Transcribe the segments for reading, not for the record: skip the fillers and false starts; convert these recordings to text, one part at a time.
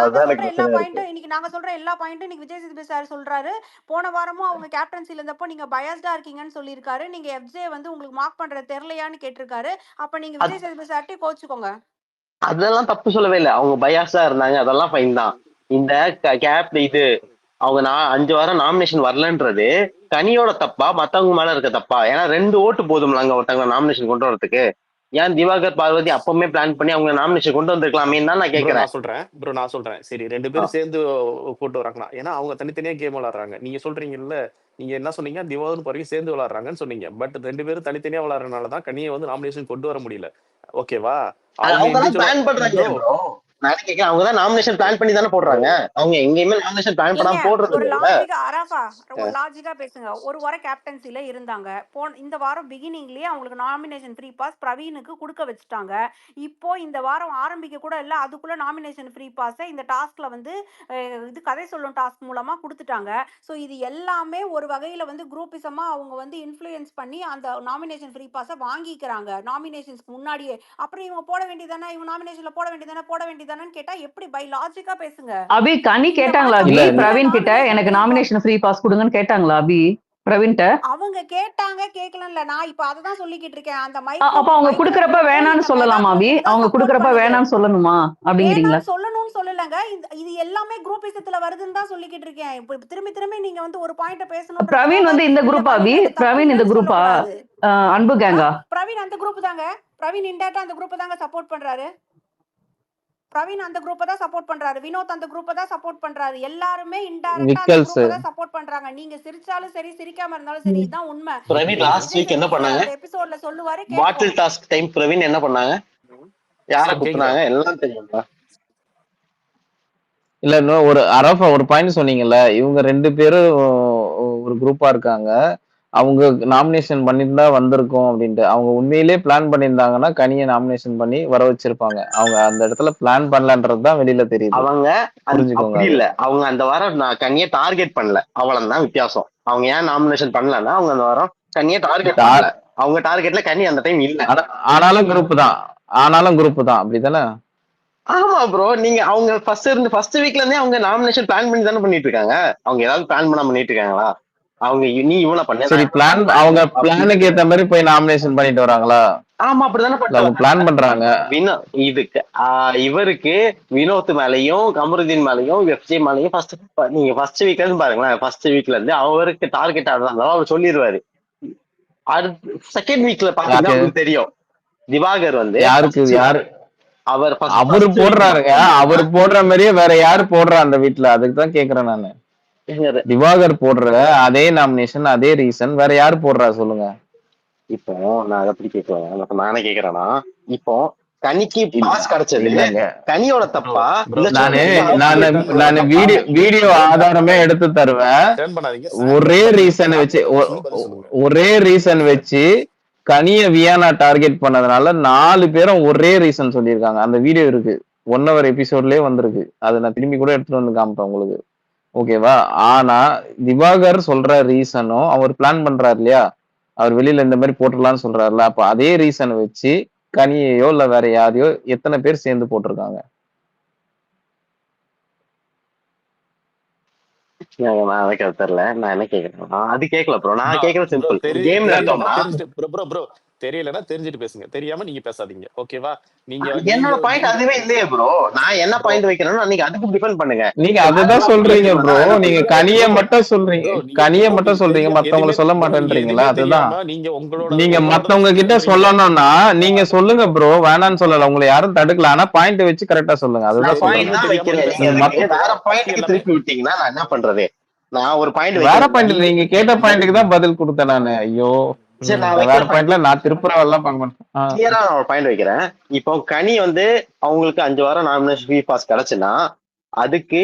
அதுதான் எனக்கு பிரச்சனையா இருக்கு. இன்னைக்கு நாங்க சொல்ற எல்லா பாயிண்ட்டும் இன்னைக்கு விஜய் சேதுபதி சார் சொல்றாரு. போன வாரமும் அவங்க கேப்டன்சில இருந்தப்போ நீங்க பயாஸ்டா இருக்கீங்கன்னு சொல்லியிருக்காரு. நீங்க எஃப்ஜே வந்து உங்களுக்கு மார்க் பண்றது தெரியலையான்னு கேட்டிருக்காரு. அப்ப நீங்க விஜய் சேதுபதி சார்ட்டே கோச்சுக்கோங்க. அதெல்லாம் தப்பு சொல்லவே இல்லை. அவங்க பயாஸா இருந்தாங்க, அதெல்லாம் ஃபைன் தான். இந்த கேப் இது அவங்க 5 வாரம் நாமினேஷன் வரலன்றது கனியோட தப்பா மத்தவங்க மேல இருக்க தப்பா? ஏன்னா 2 ஓட்டு போதும்லாங்க ஒருத்தவங்க நாமினேஷன் கொண்டு வரதுக்கு. ஏன் திவாகர் பார்வதி அப்பவுமே பிளான் பண்ணி அவங்க நாமினேஷன் கொண்டு வந்திருக்கலாமே தான் நான் கேட்கிறேன். நான் சொல்றேன் சரி 2 பேரும் சேர்ந்து கூட்டு வராங்களா? ஏன்னா அவங்க தனித்தனியா கேம் விளையாடுறாங்க. நீங்க சொல்றீங்கல்ல, நீங்க என்ன சொன்னீங்க, திவாகரும் வரைக்கும் சேர்ந்து விளையாடுறாங்கன்னு சொன்னீங்க. பட் 2 பேரும் தனித்தனியா விளையாடுறதுனாலதான் கனியை வந்து நாமினேஷன் கொண்டு வர முடியல. ஓகேவா? அவங்க பிளான் பண்றாங்க ப்ரோ. நான் கேட்கிறேன், அவங்க தான் நாமினேஷன் பிளான் பண்ணி தானே போடுறாங்க. அவங்க எங்கேயுமே நாமினேஷன் பிளான் பண்ணாம போடுறது ஒரு இல்ல. லாஜிக்கா அரஃபா ஒரு லாஜிக்கா பேசுங்க. ஒரு வாரம் கேப்டன்சில இருந்தாங்க. இந்த வாரம் பிகினிங்லயே அவங்களுக்கு நாமினேஷன் ஃப்ரீ பாஸ் பிரவீனுக்கு கொடுக்க வச்சுட்டாங்க. இப்போ இந்த வாரம் ஆரம்பிக்க கூட இல்ல, அதுக்குள்ள நாமினேஷன் ஃப்ரீ பாஸை இந்த டாஸ்க்ல வந்து இது கதை சொல்லும் டாஸ்க் மூலமா கொடுத்துட்டாங்க. ஸோ இது எல்லாமே ஒரு வகையில வந்து குரூப்பிசமா அவங்க வந்து இன்ஃப்ளூயன்ஸ் பண்ணி அந்த நாமினேஷன் ஃப்ரீ பாஸை வாங்கிக்கிறாங்க நாமினேஷன்ஸ்க்கு முன்னாடியே. அப்புறம் இவங்க போட வேண்டியதானே, இவங்க நாமினேஷன்ல போட வேண்டியதானே கேட்டா எப்படி? பை லாஜிக்கா பேசுங்க. அபி கனி கேட்டாங்களா அபி பிரவீன் கிட்ட எனக்கு நாமினேஷன் ஃப்ரீ பாஸ் கொடுங்கன்னு கேட்டாங்களா அபி பிரவீன்ட்ட? அவங்க கேட்டாங்க, கேட்கலன்னு நான் இப்ப அததான் சொல்லிக்கிட்டு இருக்கேன். அந்த மைக் அப்ப அவங்க குடுக்கறப்ப வேணாம்னு சொல்லலாமா அபி? அவங்க குடுக்கறப்ப வேணாம்னு சொல்லணுமா அப்படிங்கிறீங்களா? சொல்லணும்னு சொல்லலங்க. இது எல்லாமே குரூப்பிசத்துல வருதுன்னு தான் சொல்லிக்கிட்டு இருக்கேன். இப்ப திரும்பி நீங்க வந்து ஒரு பாயிண்ட பேசணும். பிரவீன் வந்து இந்த குரூப்பா அபி? பிரவீன் இந்த குரூப்பா? அன்பு கேங்கா? பிரவீன் அந்த குரூப் தாங்க. பிரவீன் இன்டேரக்டா அந்த குரூப் தாங்க சப்போர்ட் பண்றாரு. பிரவீன் அந்த குரூப்பை தான் சப்போர்ட் பண்றாரு. வினோத் அந்த குரூப்பை தான் சப்போர்ட் பண்றாரு. எல்லாருமே இன்டைரக்டா அந்த குரூப்பை தான் சப்போர்ட் பண்றாங்க. நீங்க சிரிச்சாலும் சரி சிரிக்காம இருந்தாலும் சரி, இதுதான் உண்மை. பிரவீன் லாஸ்ட் வீக் என்ன பண்ணாங்க? எபிசோட்ல சொல்லுவாரு. பாட்டில் டாஸ்க் டைம் பிரவீன் என்ன பண்ணாங்க? யார கூப்பிட்டாங்க எல்லாம் தெரியுமா? இல்ல இன்னும் ஒரு அரஃபா ஒரு பாயிண்ட் சொன்னீங்கல்ல, இவங்க 2 பேரும் ஒரு குரூப்பா இருக்காங்க, அவங்க நாமினேஷன் பண்ணிட்டு தான் வந்திருக்கோம் அப்படின்ட்டு. அவங்க உண்மையிலேயே பிளான் பண்ணியிருந்தாங்கன்னா கனியை நாமினேஷன் பண்ணி வர வச்சிருப்பாங்க. அவங்க அந்த இடத்துல பிளான் பண்ணலன்றதுதான் வெளியில தெரியுது. அவங்க அப்படி இல்ல, அவங்க அந்த வாரம் கனியை டார்கெட் பண்ணல, அவ்வளவுதான் வித்தியாசம். அவங்க ஏன் நாமினேஷன் பண்ணலன்னா அவங்க அந்த வாரம் கனியை டார்கெட் பண்ணல. அவங்க டார்கெட்ல கனி அந்த டைம் இல்ல. ஆனாலும் குரூப் தான் அப்படிதானே? ஆமா ப்ரோ. நீங்க அவங்க ஃபர்ஸ்ட் வீக்ல இருந்தே அவங்க நாமினேஷன் பிளான் பண்ணி தானே பண்ணிட்டு இருக்காங்க. அவங்க ஏதாவது பிளான் பண்ண பண்ணிட்டு இருக்காங்களா? அவங்க நீ இவனை பண்ண சரி பிளான், அவங்க பிளானுக்கு ஏத்த மாதிரி போய் நாமினேஷன் பண்ணிட்டு வராங்களா? ஆமா அப்படிதானே பிளான் பண்றாங்க. இதுக்கு இவருக்கு வினோத் மேலையும் கமருதீன் மேலையும் எஃப்ஜே மேலையும் நீங்க ஃபர்ஸ்ட் வீக்ல இருந்து பாருங்களேன். ஃபர்ஸ்ட் வீக்ல இருந்து அவருக்கு டார்கெட் ஆடுறாங்க, அவர் சொல்லிடுவாரு. அடுத்து செகண்ட் வீக்ல பாத்தீங்கன்னா உங்களுக்கு தெரியும், திவாகர் வந்து யாரு அவரு போடுறாருங்க. அவர் போடுற மாதிரியே வேற யாரு போடுறா அந்த வீட்டுல? அதுக்குதான் கேக்குறேன் நானு. திவாகர் போடுற அதே நாமினேஷன் அதே ரீசன் வேற யாரு போடுறா சொல்லுங்க. இப்போ நான் எப்படி கேட்கிறேன், நானே கேக்குறேன்னா, இப்போ கனிக்கு பாஸ் கிடைச்சது இல்லைங்க, கனியோட தப்பா? நானு வீடியோ ஆதாரமே எடுத்து தருவேன். ஒரே ரீசன் வச்சு கனிய வியானா டார்கெட் பண்ணதுனால 4 பேரும் ஒரே ரீசன் சொல்லியிருக்காங்க. அந்த வீடியோ இருக்கு, 1 hour எபிசோட்லயே வந்திருக்கு. அதை நான் திரும்பி கூட எடுத்துட்டு வந்து காமிப்பேன் உங்களுக்கு, ஓகேவா? ஆனா திவாகர் சொல்ற ரீசனும் அவர் பிளான் பண்றாரு இல்லையா, அவர் வெளியில இந்த மாதிரி போட்டுடலாம்னு சொல்றாருல, அப்ப அதே ரீசனை வச்சு கனியையோ இல்ல வேற யாரையோ எத்தனை பேர் சேர்ந்து போட்டிருக்காங்க? நான் தெரியல, நான் என்ன கேக்குறேன், அது கேட்கல ப்ரோ. நான் கேக்குறது சிம்பிள். கேம்ல தெரியலன்னா தெரிஞ்சுட்டு பேசுங்க, தெரியாம நீங்க பேசாதீங்க, ஓகேவா? நீங்க என்னோட பாயிண்ட் அதுவே இல்லையே ப்ரோ. நான் என்ன பாயிண்ட் வைக்கிறேன்னா நீங்க அதுக்கு டிஃபெண்ட் பண்ணுங்க. நீங்க அதுதான் சொல்றீங்க ப்ரோ. நீங்க கனிய மட்டும் சொல்றீங்க, மத்தவங்களை சொல்ல மாட்டேன்றீங்களா? அதுதான் நீங்க மத்தவங்க கிட்ட சொல்லணும்னா நீங்க சொல்லுங்க ப்ரோ, வேணான்னு சொல்லல, உங்களை யாரும் தடுக்கல. ஆனா பாயிண்ட் வச்சு கரெக்டா சொல்லுங்க. அதுதான் வேற பாயிண்ட்க்கு திருப்பி விட்டீங்கன்னா நான் என்ன பண்றது? நான் ஒரு பாயிண்ட் வேற பாயிண்ட், நீங்க கேட்ட பாயிண்ட்க்கு தான் பதில் கொடுத்தேன் நானு. ஐயோ, வேற பாயிண்ட்ல நான் திருப்புறவெல்லாம் பார்க்க மாட்டேன். கிளியரா நான் ஒரு பாயிண்ட் வைக்கிறேன். இப்போ கனி வந்து அவங்களுக்கு 5 வாரம் நாமினேஷன் ஃப்ரீ பாஸ் கிடைச்சுன்னா அதுக்கு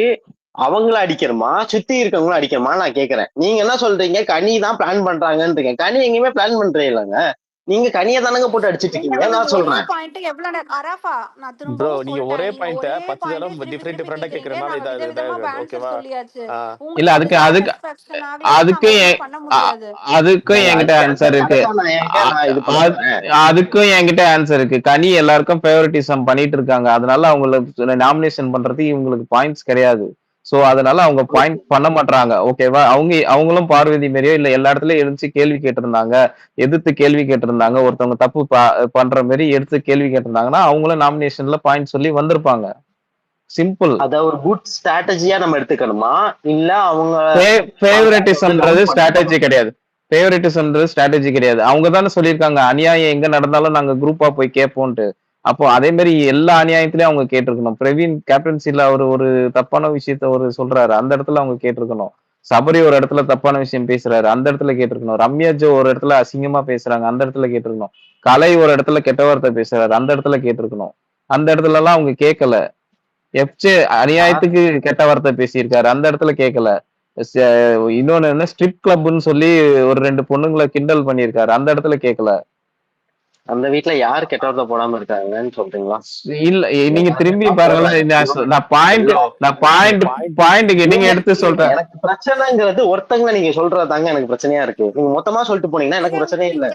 அவங்கள அடிக்கணுமா சுத்தி இருக்கவங்களும் அடிக்கணுமா நான் கேக்குறேன். நீங்க என்ன சொல்றீங்க, கனி தான் பிளான் பண்றாங்கன்னு இருக்கேன். கனி எங்கேயுமே பிளான் பண்றே இல்லைங்க. நீங்க கனியை தானங்க போட்டு அடிச்சிட்டு இருக்கீங்க. நான் ஒரே சொல்றேன் பாயிண்ட் எவ்வளவு அரஃபா நான் ப்ரோ திரும்பவும் நீங்க சொல்லிட்டேன். ஒரே நீங்க பாயிண்ட ஒரே 10 பாயிண்ட் தடவை திருப்பி டிஃப்ரெண்ட் திருப்பி டிஃப்ரெண்டா கேக்குறீங்க. கேக்குறதுனால நாங்க விதவிதமா இதாகுது. ஆன்சர் ஓகேவா? சொல்லியாச்சு. இல்ல உங்களுக்கு அதுக்கு அதுக்கு சாட்டிஸ்பாக்சன் ஆகலைன்னா நாங்க அதுக்கும் ஒண்ணும் பண்ண முடியாது. அதுக்கும் என்கிட்ட ஆன்சர் இருக்கு. அதுதான் நான் எங்க நான் இது பண்ண போறேன். அதுக்கும் என்கிட்ட ஆன்சர் இருக்கு. கனி எல்லாருக்கும் ஃபேவரட்டிசம் பண்ணிட்டு இருக்காங்க. அதனால அவங்களுக்கு நாமினேஷன் பண்றதுக்கு இவங்களுக்கு பாயிண்ட்ஸ் கிடையாது. சோ அதனால அவங்க பாயிண்ட் பண்ண மாட்டாங்க. ஓகேவா? அவங்களும் பார்வதி மாரியோ இல்ல எல்லா இடத்துலயும் எழுந்துச்சு கேள்வி கேட்டிருந்தாங்க, எதிர்த்து கேள்வி கேட்டிருந்தாங்க, ஒருத்தவங்க தப்பு பண்ற மாதிரி எடுத்து கேள்வி கேட்டிருந்தாங்கன்னா அவங்களும் நாமினேஷன்ல பாயிண்ட் சொல்லி வந்திருப்பாங்க. சிம்பிள். அத ஒரு குட் ஸ்ட்ராட்டஜியா நம்ம எடுத்துக்கணுமா இல்ல அவங்க ஃபேவரட்டிசம்ன்றது ஸ்ட்ராட்டஜி கிடையாது. ஃபேவரட்டிசம்ன்றது ஸ்ட்ராட்டஜி கிடையாது. அவங்க தானே சொல்லியிருக்காங்க அநியாயம் எங்க நடந்தாலும் நாங்க குரூப்பா போய் கேட்போம்ட்டு. அப்போ அதே மாதிரி எல்லா அநியாயத்திலயும் அவங்க கேட்டிருக்கணும். பிரவீன் கேப்டன்சில அவர் ஒரு தப்பான விஷயத்த ஒரு சொல்றாரு, அந்த இடத்துல அவங்க கேட்டிருக்கணும். சபரி ஒரு இடத்துல தப்பான விஷயம் பேசுறாரு, அந்த இடத்துல கேட்டிருக்கணும். ரம்யா ஜோ ஒரு இடத்துல அசிங்கமா பேசுறாங்க, அந்த இடத்துல கேட்டிருக்கணும். கலை ஒரு இடத்துல கெட்ட வார்த்தை பேசுறாரு, அந்த இடத்துல கேட்டிருக்கணும். அந்த இடத்துல எல்லாம் அவங்க கேட்கல. எஃப்ஜே அநியாயத்துக்கு கெட்ட வார்த்தை பேசியிருக்காரு, அந்த இடத்துல கேட்கல. இன்னொன்னு என்ன ஸ்ட்ரிப் கிளப்னு சொல்லி ஒரு 2 பொண்ணுங்களை கிண்டல் பண்ணியிருக்காரு, அந்த இடத்துல கேட்கல. அந்த வீட்டுல யாரு கெட்டவரத்தை போடாம இருக்காங்கன்னு சொல்றீங்களா? இல்ல நீங்க திரும்பி பாருங்களேன். பாயிண்ட்டுக்கு நீங்க எடுத்து சொல்றேன். எனக்கு பிரச்சனைங்கிறது ஒருத்தங்க நீங்க சொல்றதாங்க எனக்கு பிரச்சனையா இருக்கு. நீங்க மொத்தமா சொல்லிட்டு போனீங்கன்னா எனக்கு பிரச்சனையே இல்ல.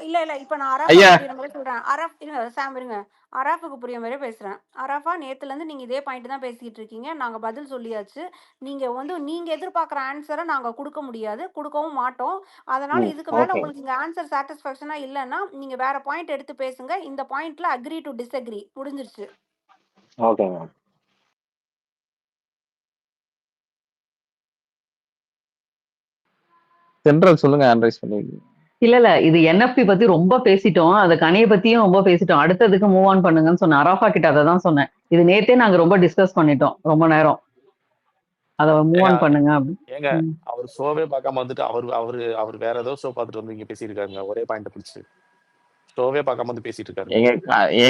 இல்ல இப்ப நான் அரஃபா புரியுற மாதிரி சொல்றேன். சாம் இருங்க. அராஃபுக்கு புரிய மாதிரி பேசுறேன். அரஃபா நேத்துல இருந்து நீங்க இதே பாயிண்ட் தான் பேசிட்டு இருக்கீங்க. நாங்க பதில் சொல்லியாச்சு. நீங்க எதிர்பார்க்குற ஆன்சரை நாங்க கொடுக்க முடியாது, கொடுக்கவும் மாட்டோம். அதனால இதுக்கு மேல உங்களுக்கு இங்க ஆன்சர் சாட்டிஸ்பாக்சனா இல்லைன்னா நீங்க வேற பாயிண்ட் எடுத்து பேசுங்க. இந்த பாயிண்ட்ல அக்ரி டு டிஸ்அக்ரி முடிஞ்சிருச்சு. Okay ma'am. சென்ட்ரல் சொல்லுங்க, ஆன்ரைஸ் பண்ணிருக்கீங்க. இல்ல இது என்எஃப்பி பத்தி ரொம்ப பேசிட்டோம், அது கனியை பத்தியும் ரொம்ப பேசிட்டோம். அடுத்ததுக்கு மூவ் ஆன் பண்ணுங்கன்னு சொன்னேன். அரஃபா கிட்ட அதை தான் சொன்னேன். இது நேத்தே நாங்க ரொம்ப டிஸ்கஸ் பண்ணிட்டோம் ரொம்ப நேரம். அத மூவ் ஆன் பண்ணுங்க. ஏங்க அவர் ஷோவே பார்க்காம வந்துட்டு அவர் வேற ஏதோ ஷோ பார்த்துட்டு வந்து இங்க பேசியிருக்காங்க. ஒரே பாயிண்ட் பிடிச்சு ஷோவே பார்க்காம வந்து பேசிட்டு இருக்காரு.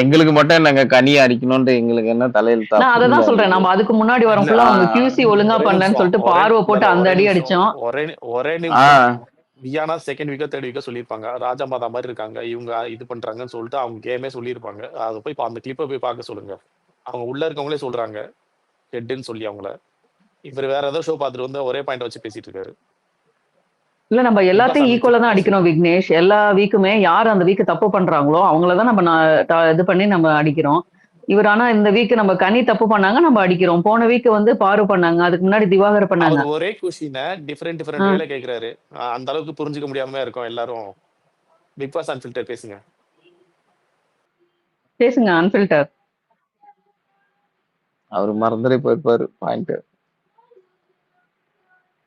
எங்களுக்கு மட்டும் என்னங்க கனியை அடிக்கணும்னு எங்களுக்கு என்ன தலையில் நான் அதை தான் சொல்றேன். நம்ம அதுக்கு முன்னாடி வரோம் ஃபுல்லா அவங்க கியூசி ஒழுங்கா பண்ணலன்னு சொல்லிட்டு பார்வை போட்டு அந்த அடி அடிச்சோம். ஒரே நிமிஷம். வியானா செகண்ட் வீக்கோ தேர்ட் வீக்கோ சொல்லியிருப்பாங்க ராஜா மாதா மாதிரி இருக்காங்க இவங்க இது பண்றாங்கன்னு சொல்லிட்டு அவங்க கேமே சொல்லியிருப்பாங்க. அதை போய் அந்த கிளிப்பை போய் பார்க்க சொல்லுங்க. அவங்க உள்ள இருக்கவங்களே சொல்றாங்க ஹெட்ன்னு சொல்லி அவங்கள. இவர் வேற ஏதோ ஷோ பார்த்துட்டு வந்து ஒரே பாயிண்ட் வச்சு பேசிட்டு இருக்காரு. இல்ல நம்ம எல்லாத்தையும் ஈக்குவலா தான் அடிக்கணும் விக்னேஷ். எல்லா வீக்குமே யார் அந்த வீக்கு தப்பு பண்றாங்களோ அவங்களதான் நம்ம இது பண்ணி நம்ம அடிக்கிறோம். இவர் ஆனா இந்த வீக் நம்ம கனி தப்பு பண்ணாங்க நம்ம அடிக்கிறோம். போன வீக் வந்து பாரு பண்ணாங்க, அதுக்கு முன்னாடி திவாகர் பண்ணாங்க. ஒரே கொஸ்டினை டிஃபரெண்ட் வேல கேக்குறாரு. அந்த அளவுக்கு புரிஞ்சுக்க முடியாம இருக்கும் எல்லாரும். பிக் பாஸ் அன்ஃபில்டர் பேசுங்க அன்ஃபில்டர். அவர் மறந்துட்டே போயிருப்பாரு பாயிண்ட்.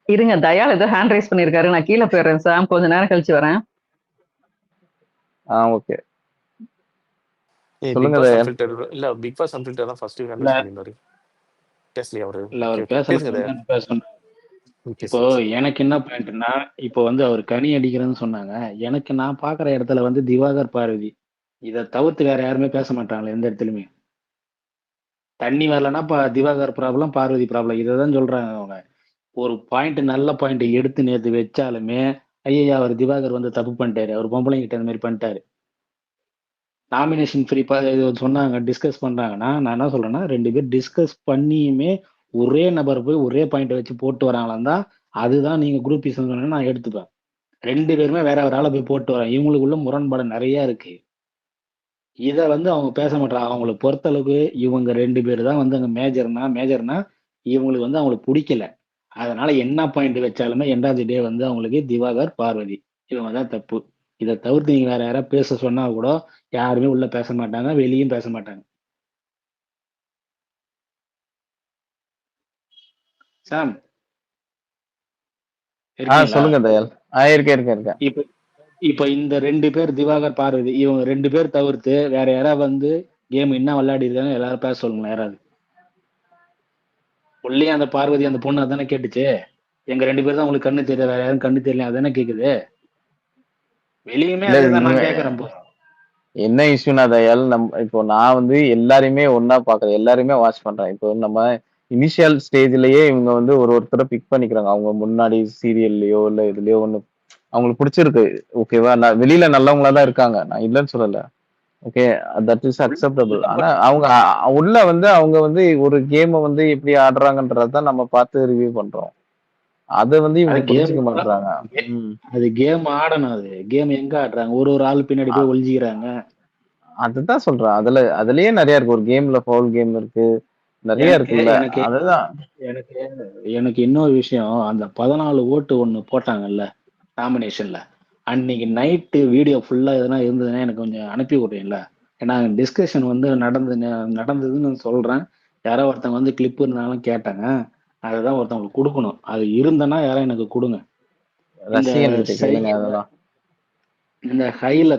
இருங்க, தயால் ஏதோ ஹேண்ட் ரைஸ் பண்ணிருக்காரு, நான் கீழே போயிடுறேன் சாம், கொஞ்ச நேரம் கழிச்சு வரேன். ஓகே சொல்லுங்க. இல்ல பிக் பாஸ் அன்ஃபில்டர் தான் ஃபர்ஸ்ட் ஹேண்ட் ரைஸ் பண்ணிருந்தாரு. டெஸ்ட்ல அவரு இல்ல அவர் பேசணும். இப்போ எனக்கு என்ன பாயிண்ட்னா, இப்போ வந்து அவர் கனி அடிக்கிறேன்னு சொன்னாங்க. எனக்கு நான் பாக்குற இடத்துல வந்து திவாகர் பார்வதி இதை தவிர்த்து வேற யாருமே பேச மாட்டாங்களே எந்த இடத்துலயுமே. தண்ணி வரலன்னா திவாகர் ப்ராப்ளம், பார்வதி ப்ராப்ளம், இதை தான் சொல்றாங்க அவங்க. ஒரு பாயிண்ட் நல்ல பாயிண்ட் எடுத்து நேற்று வச்சாலுமே ஐயா அவர் திவாகர் வந்து தப்பு பண்ணிட்டாரு, அவர் பொம்பளைங்கிட்ட இந்த மாதிரி பண்ணிட்டாரு. நாமினேஷன் ஃப்ரீ சொன்னாங்க, டிஸ்கஸ் பண்றாங்கன்னா நான் என்ன சொல்றேன்னா 2 பேர் டிஸ்கஸ் பண்ணியுமே ஒரே நபர் போய் ஒரே பாயிண்ட் வச்சு போட்டு வராங்களாம் தான். அதுதான் நீங்க குரூப் சொன்னா நான் எடுத்துப்பேன். 2 பேருமே வேற வேற ஆளை போய் போட்டு வராங்க. இவங்களுக்குள்ள முரண்பாடு நிறைய இருக்கு. இதை வந்து அவங்க பேச மாட்டாங்க. அவங்களை பொறுத்தளவுக்கு இவங்க 2 பேர் தான் வந்து அங்க மேஜர்னா இவங்களுக்கு வந்து அவங்களுக்கு பிடிக்கல. அதனால என்ன பாயிண்ட் வச்சாலுமே எண்டாவது டே வந்து அவங்களுக்கு திவாகர் பார்வதி இவங்க தான் தப்பு. இதை தவிர்த்து நீங்க வேற யாராவது பேச சொன்னா கூட யாருமே உள்ள பேச மாட்டாங்க, வெளியும் பேச மாட்டாங்க. சாம் சொல்லுங்க தயால். இருக்கேன். இப்ப இந்த 2 பேர் திவாகர் பார்வதி இவங்க 2 பேர் தவிர்த்து வேற யாராவது வந்து கேம் என்ன விளையாடி இருக்காங்க எல்லாரும் பேச சொல்லுங்க. யாராவது உள்ளே அந்த பார்வதி அந்த பொண்ணு அதானே கேட்டுச்சு, எங்க 2 பேர் தான் உங்களுக்கு கண்ணு தெரியல, வேற யாரும் கண்ணு தெரியல, அதானே கேக்குது. வெளியுமே நான் கேக்குறேன். என்ன இஷ்யூனா தயால், இப்போ நான் வந்து எல்லாருமே ஒன்னா பாக்குறேன், எல்லாருமே வாட்ச் பண்றேன். இப்போ நம்ம இனிஷியல் ஸ்டேஜ்லயே இவங்க வந்து ஒருத்தரை பிக் பண்ணிக்கிறாங்க. அவங்க முன்னாடி சீரியல்லையோ இல்ல இதுலயோ ஒண்ணு அவங்களுக்கு பிடிச்சிருக்கு. ஓகேவா? நான் வெளியில நல்லவங்களா தான் இருக்காங்க. நான் இல்லைன்னு சொல்லல. Okay, that is acceptable. ஆனா அவங்க உள்ள வந்து அவங்க வந்து ஒரு கேமை வந்து எப்படி ஆடுறாங்கன்றதான் நம்ம பார்த்து ரிவ்யூ பண்றோம். அதை வந்து அது இவங்க கேம் புரிஞ்சுக்க மாட்டாங்க. அது கேம் ஆடணும். அது கேம் எங்க ஆடுறாங்க? ஒரு ஆள் பின்னாடி போய் ஒளிஞ்சிக்கிறாங்க. அதுதான் சொல்றேன். அதுலயே நிறைய இருக்கு. ஒரு கேம்ல ஃபவுல் கேம் இருக்கு, நிறைய எனக்கு இருக்குல்ல. எனக்கு அதுதான் எனக்கு எனக்கு இன்னொரு விஷயம், அந்த 14 ஓட்டு ஒண்ணு போட்டாங்கல்ல நாமினேஷன்ல, அன்னைக்கு நைட்டு வீடியோ ஃபுல்லா எதனா இருந்ததுன்னா எனக்கு கொஞ்சம் அனுப்பி விடுறீங்களா? ஏன்னா டிஸ்கஷன் வந்து நடந்ததுன்னு சொல்றேன். யாரோ ஒருத்தவங்க வந்து கிளிப் இருந்தாலும் கேட்டாங்க. அதுதான் ஒருத்தவங்களுக்கு கொடுக்கணும். அது இருந்தனா யாரும் எனக்கு கொடுங்க. இந்த ரசிகன் கிட்ட கேளுங்க. அதெல்லாம் இந்த கையில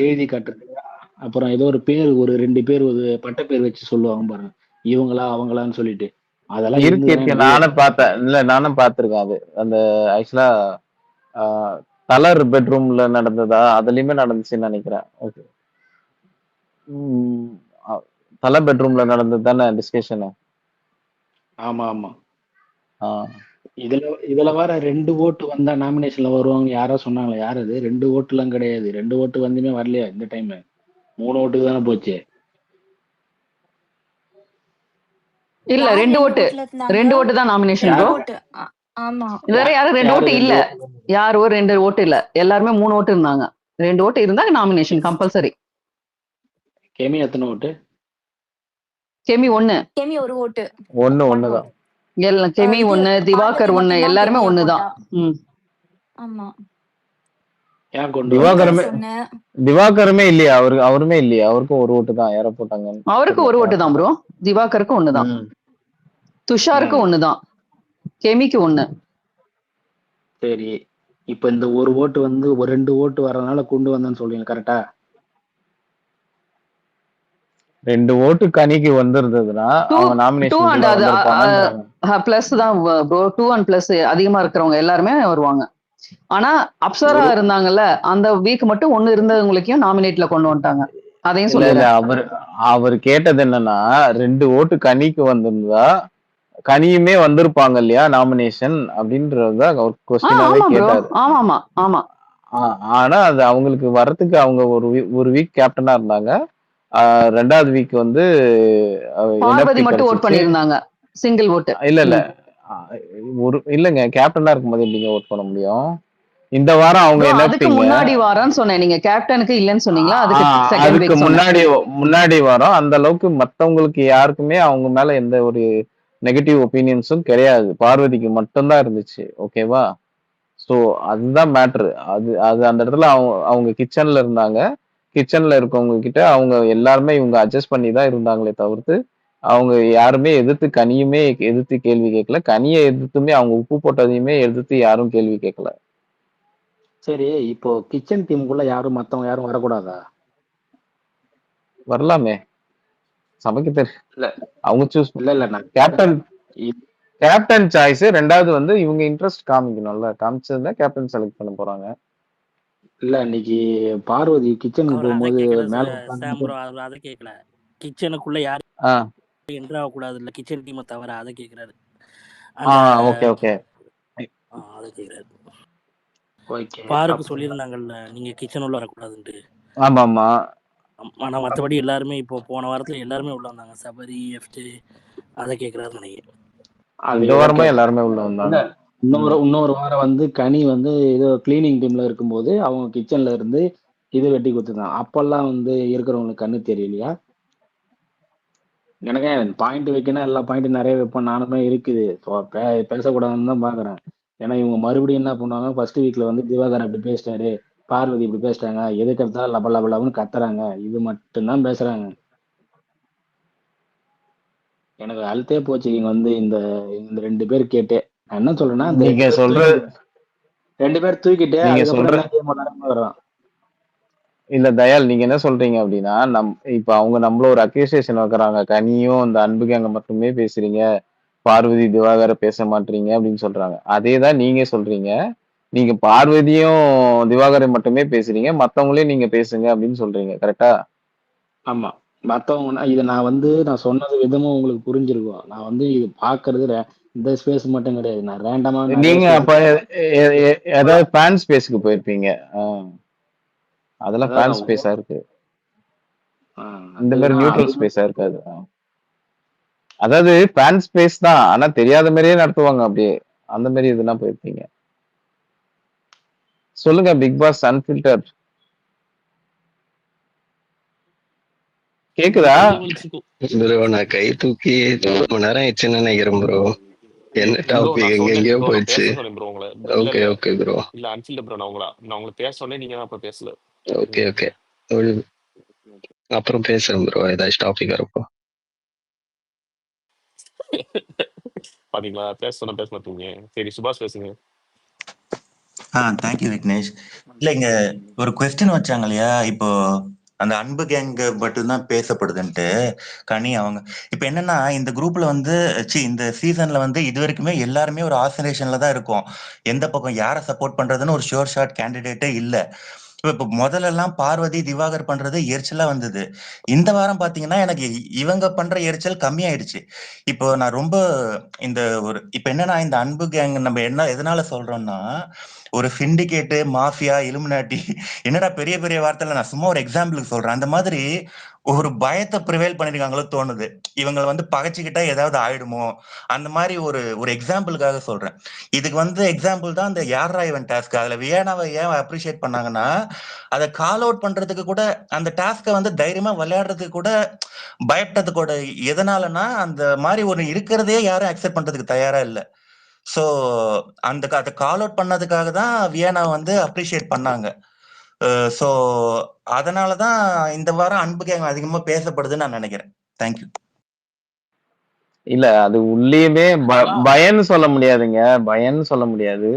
எழுதி காட்டுறது, அப்புறம் ஏதோ ஒரு பேர், ஒரு 2 பேர் ஒரு பட்ட பேர் வச்சு சொல்லுவாங்க பாருங்க, இவங்களா அவங்களான்னு சொல்லிட்டு, அதெல்லாம் இருக்கு இருந்ததுன்னா இருக்கு. எனக்கு நானும் பார்த்தேன். இல்ல, நானும் பார்த்திருக்கேன். அது அந்த ஆக்சுவலா கலர் பெட்ரூம்ல நடந்ததா, அதுலயுமே நடந்துச்சுன்னு நினைக்கிறேன். ஓகே. தலை பெட்ரூம்ல நடந்தது தானே டிஸ்கஷன். ஆமா ஆமா. ஆஹ் இதுல வர 2 ஓட்டு வந்தா நாமினேஷன்ல வருவாங்க யாரோ சொன்னாங்களே, யார் அது? 2 ஓட்டுலாம் கிடையாது. 2 ஓட்டு வந்துமே வரலையா இந்த டைம்? 3 ஓட்டுக்கு தானே போச்சு. இல்ல யார் 2 2 ஓட்டு, ஓட்டுல இருந்தாங்க? 2 ஓட்டு தான் நாமினேஷன் 2 ப்ரோ. ஓட்டு. ஆமா. இதுவரை யாரும் 2 யாரு ஓட்டு 2 இல்ல. ஓட்டு? யாரோ 2 ஓட்டு இல்ல, எல்லாருமே 3 ஓட்டு இருந்தாங்க. 2 ஓட்டு இருந்தா நாமினேஷன் கம்பல்சரி. கெமி எத்தனை ஓட்டு? கெமி 1, கெமி 1 ஓட்டு. ஒண்ணுதான். கெமி இது 1, திவாகர் பார்வதி 1, மட்டும்தான் எல்லாருமே கெமியை 1 தான். போட்டா. ஆமா. ஏன் கொண்டு திவாகருமே சொன்ன திவாகருமே இல்லையா? அவருமே இல்லையா? அவருக்கும் ஒரு ஓட்டு தான். யார போட்டாங்க அவருக்கு 1 ஓட்டு தான் ப்ரோ. திவாகருக்கு 1 தான். துஷாருக்கு 1 தான். கெமிக்கு 1. சரி, இப்ப இந்த ஒரு ஓட்டு வந்து ஒரு 2 ஓட்டு வரதுனால கொண்டு வந்தேன்னு சொல்றீங்க, கரெக்டா? 2 ஓட்டு கனிக்கு வந்திருந்ததுன்னா அவங்க 2 நாமினேஷன் அண்ட் வந்திருப்பாங்கன்றாங்க. பிளஸ் தான் ப்ரோ. 2 அண்ட் பிளஸ் அதிகமா இருக்கிறவங்க எல்லாருமே வருவாங்க. ஆனா அப்சரா இருந்தாங்கல்ல, அந்த வீக் மட்டும் 1 இருந்தவங்களையும் நாமினேட்ல கொண்டு வந்துட்டாங்க. அதையும் இல்ல இல்ல, சொல்லிடுறேன். அவர் கேட்டது என்னன்னா 2 ஓட்டு கனிக்கு வந்திருந்தா கனியுமே வந்திருப்பாங்க இல்லையா நாமினேஷன் அப்படின்றத அவர் கொஸ்டினாவே ஆமா ப்ரோ. கேட்டாரு. ஆமா ஆமா. ஆனா அது அவங்களுக்கு வர்றதுக்கு அவங்க ஒரு வீக் கேப்டனா இருந்தாங்க. 2வது வீக் வந்து பார்வதி மட்டும் ஓட் பண்ணிருந்தாங்க, சிங்கிள் ஓட்டு. இல்ல இல்ல, இல்லங்க, கேப்டனா இருக்கும்போது எப்படிங்க ஓட் பண்ண முடியும்? இந்த வாரம் அவங்க அதுக்கு முன்னாடி வாரம்னு சொன்னேன். நீங்க கேப்டனுக்கு இல்லன்னு சொன்னீங்களா? அதுக்கு முன்னாடி வாரம் அந்த அளவுக்கு மத்தவங்களுக்கு யாருக்குமே அவங்க மேல எந்த ஒரு நெகட்டிவ் ஒப்பீனியன்ஸும் கிடையாது. பார்வதிக்கு மட்டும்தான் இருந்துச்சு. ஓகேவா? சோ அதுதான் மேட்ரு. அது அந்த இடத்துல அவங்க கிச்சன்ல இருந்தாங்க. கிச்சன்ல இருக்கவங்க கிட்ட அவங்க எல்லாருமே இவங்க அட்ஜஸ்ட் பண்ணி தான் இருந்தாங்களே தவிர்த்து அவங்க யாருமே கனியுமே எதிர்த்து கேள்வி கேட்கல. கனியை எதிர்த்துமே அவங்க உப்பு போட்டதையுமே எதிர்த்து யாரும் கேள்வி கேட்கல. சரி, இப்போ கிச்சன் டீமுக்குள்ள யாரும் மத்தவங்க யாரும் வரக்கூடாதா? வரலாமே, சமைக்க தெரியல அவங்க சூஸ் இல்ல கேப்டன் சாய்ஸ். 2வது வந்து இவங்க இன்ட்ரெஸ்ட் காமிக்கணும்ல, காமிச்சதுல கேப்டன் செலக்ட் பண்ண போறாங்க. இல்ல, இன்னைக்கு பார்வதி கிச்சனுக்கு போகும்போது மேல சாம் ப்ரோ அதை கேட்கல, கிச்சனுக்குள்ள யாரு என்ட்ரு ஆகக்கூடாது இல்ல, கிச்சன் டீமை தவிர, அதை கேட்கிறாரு. ஓகே ஓகே, அதை கேட்கிறாரு. பாருக்கு சொல்லியிருந்தாங்கல்ல நீங்க கிச்சன் உள்ள வரக்கூடாதுன்ட்டு. ஆமா ஆமா. ஆனா மற்றபடி எல்லாருமே இப்போ போன வாரத்துல எல்லாருமே உள்ள வந்தாங்க. சபரி, எஃப்டி, அதை கேட்கிறாரு நினைக்கிறேன். இந்த வாரமா எல்லாருமே உள்ள வந்தாங்க. இன்னொரு வாரம் வந்து கனி வந்து ஏதோ கிளீனிங் டீம்ல இருக்கும்போது அவங்க கிச்சன்ல இருந்து இது வெட்டி கொடுத்துருந்தாங்க. அப்பெல்லாம் வந்து இருக்கிறவங்களுக்கு கண்ணு தெரியலையா? எனக்கு பாயிண்ட் வைக்கணும், எல்லா பாயிண்ட்டும் நிறைய வைப்பேன், நானுமே இருக்குது. பேசக்கூடாதுன்னு தான் பாக்குறேன். ஏன்னா இவங்க மறுபடியும் என்ன பண்ணுவாங்க, ஃபர்ஸ்ட் வீக்ல வந்து திவாகர் அப்படி பேசிட்டாரு, பார்வதி இப்படி பேசிட்டாங்க, எதுக்கு எடுத்தாலும் லப லப லபன்னு கத்துறாங்க, இது மட்டும்தான் பேசுறாங்க. எனக்கு அழுத்தே போச்சு. நீங்க வந்து இந்த 2 பேர் கேட்டே நான் என்ன சொல்றேன்னா, நீங்க சொல்ற 2 பேர் தூக்கிட்டு வரும். இல்ல தயால், நீங்க என்ன சொல்றீங்க அப்படின்னா, இப்ப அவங்க நம்மள ஒரு அக்யூசியேஷன் வைக்கிறாங்க, கனியும் அந்த அன்புக்கு அங்க மட்டுமே பேசுறீங்க, பார்வதி திவாகர பேச மாட்டீங்க அப்படின்னு சொல்றாங்க. அதேதான் நீங்க சொல்றீங்க. நீங்க பார்வதியும் திவாகரை மட்டுமே பேசுறீங்க, மத்தவங்களையும் நீங்க பேசுங்க அப்படின்னு சொல்றீங்க, கரெக்டா? ஆமா, மத்தவங்க இதை நான் சொன்னது விதமும் உங்களுக்கு புரிஞ்சிருக்கும். நான் இது பாக்குறது இந்த ஸ்பேஸ் மட்டும் கிடையாது. நான் ரேண்டமா நிறைய நீங்க ஸ்பேஸ் அப்ப ஏதாவது ஃபேன் ஸ்பேஸ்க்கு போயிருப்பீங்க. அதெல்லாம் ஃபேன் அதான் ஸ்பேஸா இருக்கு. இந்த மாதிரி அதுதான் நியூட்ரல் ஸ்பேஸா இருக்காது. அதாவது ஃபேன் ஸ்பேஸ் தான், ஆனா தெரியாத மாதிரியே நடத்துவாங்க அப்படியே. அந்த மாதிரி இதெல்லாம் போயிருப்பீங்க. சொல்லுங்க பிக் பாஸ் அன்ஃபில்டர். கேக்குதா? ப்ரோ நான் கை தூக்கி 1 மணி நேரம் ஆயிடுச்சுன்னு நினைக்கிறேன் ப்ரோ. என்ன ப்ரோ டாபிக் நான் சொன்னேன் எங்கெங்கயோ ப்ரோ, நான் போயிடுச்சு. பேச சொன்னேன் ப்ரோ உங்களை. இல்ல ஓகே இல்ல ஓகே ப்ரோ. இல்ல அன்ஃபில்டர் ப்ரோ, நான் உங்களை பேச சொன்னேன், நீங்க தான் அப்ப பேசல. ஓகே ஓகே அப்புறம் பேசுறேன் ப்ரோ ஏதாச்சும் டாபிக் வரப்போ. பாத்தீங்களா, பேச சொன்ன பேச மாட்டீங்க. சரி சுபாஷ் பேசுங்க. தேங்க்யூ விக்னேஷ். இல்ல இங்க ஒரு கொஸ்டின் வச்சாங்க இல்லையா, இப்போ அந்த அன்பு கேங் மட்டும்தான் பேசப்படுதுன்ட்டு. கனி அவங்க இப்ப என்னன்னா இந்த குரூப்ல இந்த சீசன்ல இது வரைக்குமே எல்லாருமே ஒரு ஆசோலேஷன்ல தான் இருக்கும். எந்த பக்கம் யாரை சப்போர்ட் பண்றதுன்னு ஒரு ஷோர் ஷாட் கேண்டிடேட்டே இல்ல. இப்ப முதல்ல எல்லாம் பார்வதி திவாகர் பண்றது எரிச்சலா வந்தது. இந்த வாரம் பாத்தீங்கன்னா எனக்கு இவங்க பண்ற எரிச்சல் கம்மியாயிடுச்சு. இப்போ நான் ரொம்ப இப்ப என்னன்னா இந்த அன்பு கேங் நம்ம எதனால சொல்றோம்னா, ஒரு சிண்டிகேட்டு மாஃபியா இலுமினாட்டி என்னடா பெரிய பெரிய வார்த்தையில, நான் சும்மா ஒரு எக்ஸாம்பிளுக்கு சொல்றேன். அந்த மாதிரி ஒரு பயத்தை ப்ரிவேல் பண்ணிருக்காங்களோ தோணுது. இவங்களை பகைச்சுக்கிட்டா ஏதாவது ஆயிடுமோ, அந்த மாதிரி ஒரு ஒரு எக்ஸாம்பிளுக்காக சொல்றேன். இதுக்கு எக்ஸாம்பிள் தான் இந்த யாரா இவன் டாஸ்க். அதுல வியானாவை ஏன் அப்ரிஷியேட் பண்ணாங்கன்னா, அதை கால் அவுட் பண்றதுக்கு கூட, அந்த டாஸ்கை தைரியமா விளையாடுறதுக்கு கூட பயப்பட்டது கூட. எதனாலனா அந்த மாதிரி ஒரு இருக்கிறதே யாரும் அக்செப்ட் பண்றதுக்கு தயாரா இல்ல. சோ அதை கால் அவுட் பண்ணதுக்காக தான் வியானா அப்ரிஷியேட் பண்ணாங்க. சோ அதனாலதான் இந்த வாரம் அன்பு கேங் அதிகமா பேசப்படுதுன்னு நான் நினைக்கிறேன். தேங்க்யூ. இல்ல அது உள்ளேயுமே பயன்னு சொல்ல முடியாதுங்க, பயன்னு சொல்ல முடியாது.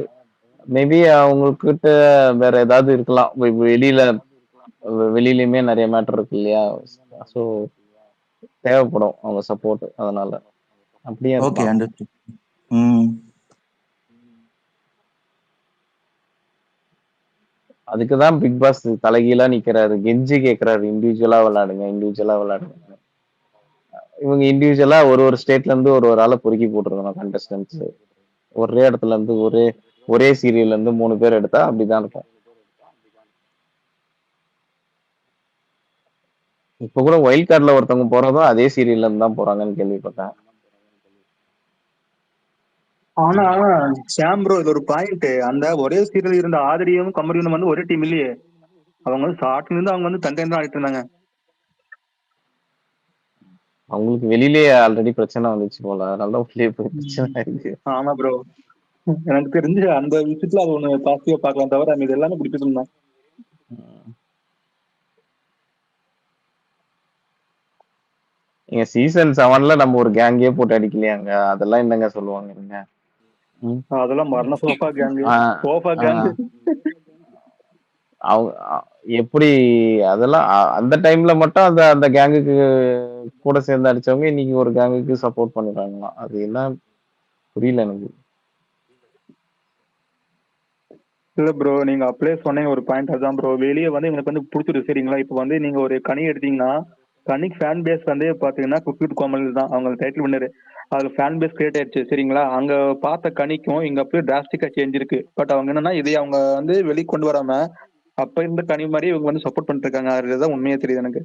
மேபி அவங்கக்கிட்ட வேற ஏதாவது இருக்கலாம். வெளியிலயுமே நிறைய மேட்டர் இருக்கு இல்லையா, ஸோ தேவைப்படும் அவங்க சப்போர்ட். அதனால அப்படியே ஓகே இருக்கலாம். அண்டர்ஸ்டுட். அதுக்குதான் பிக் பாஸ் தலைகீழா நிக்கிறாரு, கெஞ்சி கேட்கிறாரு, இண்டிவிஜுவலா விளையாடுங்க, இண்டிவிஜுவலா விளையாடுங்க. இவங்க இண்டிவிஜுவலா ஒரு ஸ்டேட்ல இருந்து ஒரு ஆளை பொறுக்கி போட்டுருக்கணும் கண்டஸ்டன்ஸ். ஒரே இடத்துல இருந்து ஒரே சீரியல்ல இருந்து 3 பேர் எடுத்தா அப்படிதான் இருக்கும். இப்ப கூட வைல்ட் கார்டுல ஒருத்தவங்க போறதும் அதே சீரியல்ல இருந்து தான் போறாங்கன்னு கேள்விப்பட்டேன். ஆனா சாம் ப்ரோ இது ஒரு பாயிண்ட். அந்த ஒரே சீரியல் இருந்த ஆதிரியும் கமரியும் ஒரே டீம் இல்லையே. அவங்க ஸ்டார்ட்ல இருந்து அவங்க தண்டனை தான் ஆடிட்டு இருந்தாங்க. அவங்களுக்கு வெளியிலேயே ஆல்ரெடி பிரச்சனை வந்துச்சு போல, அதனால உள்ளே போய் பிரச்சனை இருக்கு. ஆமா ப்ரோ, எனக்கு தெரிஞ்சு அந்த விஷயத்துல அது ஒண்ணு பாசிட்டிவா பார்க்கலாம், தவிர இது எல்லாமே பிடிப்பிட்டு தான். நீங்க சீசன் 7ல நம்ம ஒரு கேங்கே போட்டு அடிக்கலையாங்க, அதெல்லாம் என்னங்க சொல்லுவாங்க. அதெல்லாம் மரண சோஃபா கேங், சோஃபா கேங். அவங்க எப்படி அதெல்லாம் அந்த டைம்ல மட்டும் அந்த கேங்குக்கு கூட சேர்ந்து அடிச்சவங்க இன்னைக்கு ஒரு கேங்குக்கு சப்போர்ட் பண்ணிடுறாங்களாம். அது என்ன புரியல எனக்கு. இல்ல ப்ரோ, நீங்க அப்படியே சொன்னீங்க ஒரு பாயிண்ட். அதுதான் ப்ரோ, வெளியே எனக்கு பிடிச்சிருக்கு சரிங்களா. இப்போ நீங்க ஒரு கனி எடுத்தீங்கன்னா, கனிக்கு ஃபேன் பேஸ் பாத்தீங்கன்னா குக்வித் கோமல் தான் அவங்க டைட்டில் வின்னர். அதுல ஃபேன் பேஸ் கிரியேட் ஆயிடுச்சு சரிங்களா. அங்க பார்த்த கனிக்கும் இங்க அப்படியே டிராஸ்டிக்கா சேஞ்ச் இருக்கு. பட் அவங்க என்னன்னா இதை அவங்க வெளியே கொண்டு வராம அப்ப இருந்த கனி மாதிரி இவங்க சப்போர்ட் பண்ணிட்டு இருக்காங்க. அதுதான் உண்மையே தெரியுது எனக்கு.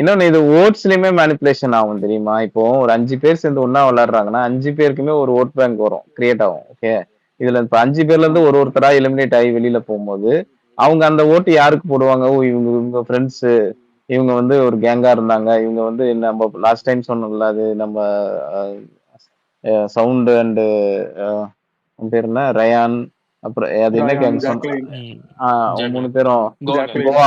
இன்னொன்னு இது ஓட்ஸ்லயுமே மேனிபுலேஷன் ஆகும் தெரியுமா. இப்போ ஒரு 5 பேர் சேர்ந்து ஒன்னா விளையாடுறாங்கன்னா 5 பேருக்குமே ஒரு ஓட் பேங்க் வரும், கிரியேட் ஆகும். ஓகே, இதுல இப்ப 5 பேர்ல இருந்து ஒருத்தரா எலிமினேட் ஆகி வெளியில போகும்போது அவங்க அந்த ஓட்டு யாருக்கு போடுவாங்க? ஓ இவங்க ஃப்ரெண்ட்ஸ், இவங்க ஒரு கேங்கா இருந்தாங்க, இவங்க நம்ம லாஸ்ட் டைம் சொன்னோம்ல, அது நம்ம சவுண்ட் அண்ட் பேர் என்ன, ரயான், அப்புறம் அது என்ன கேங் சொன்ன 3 பேரும் கோவா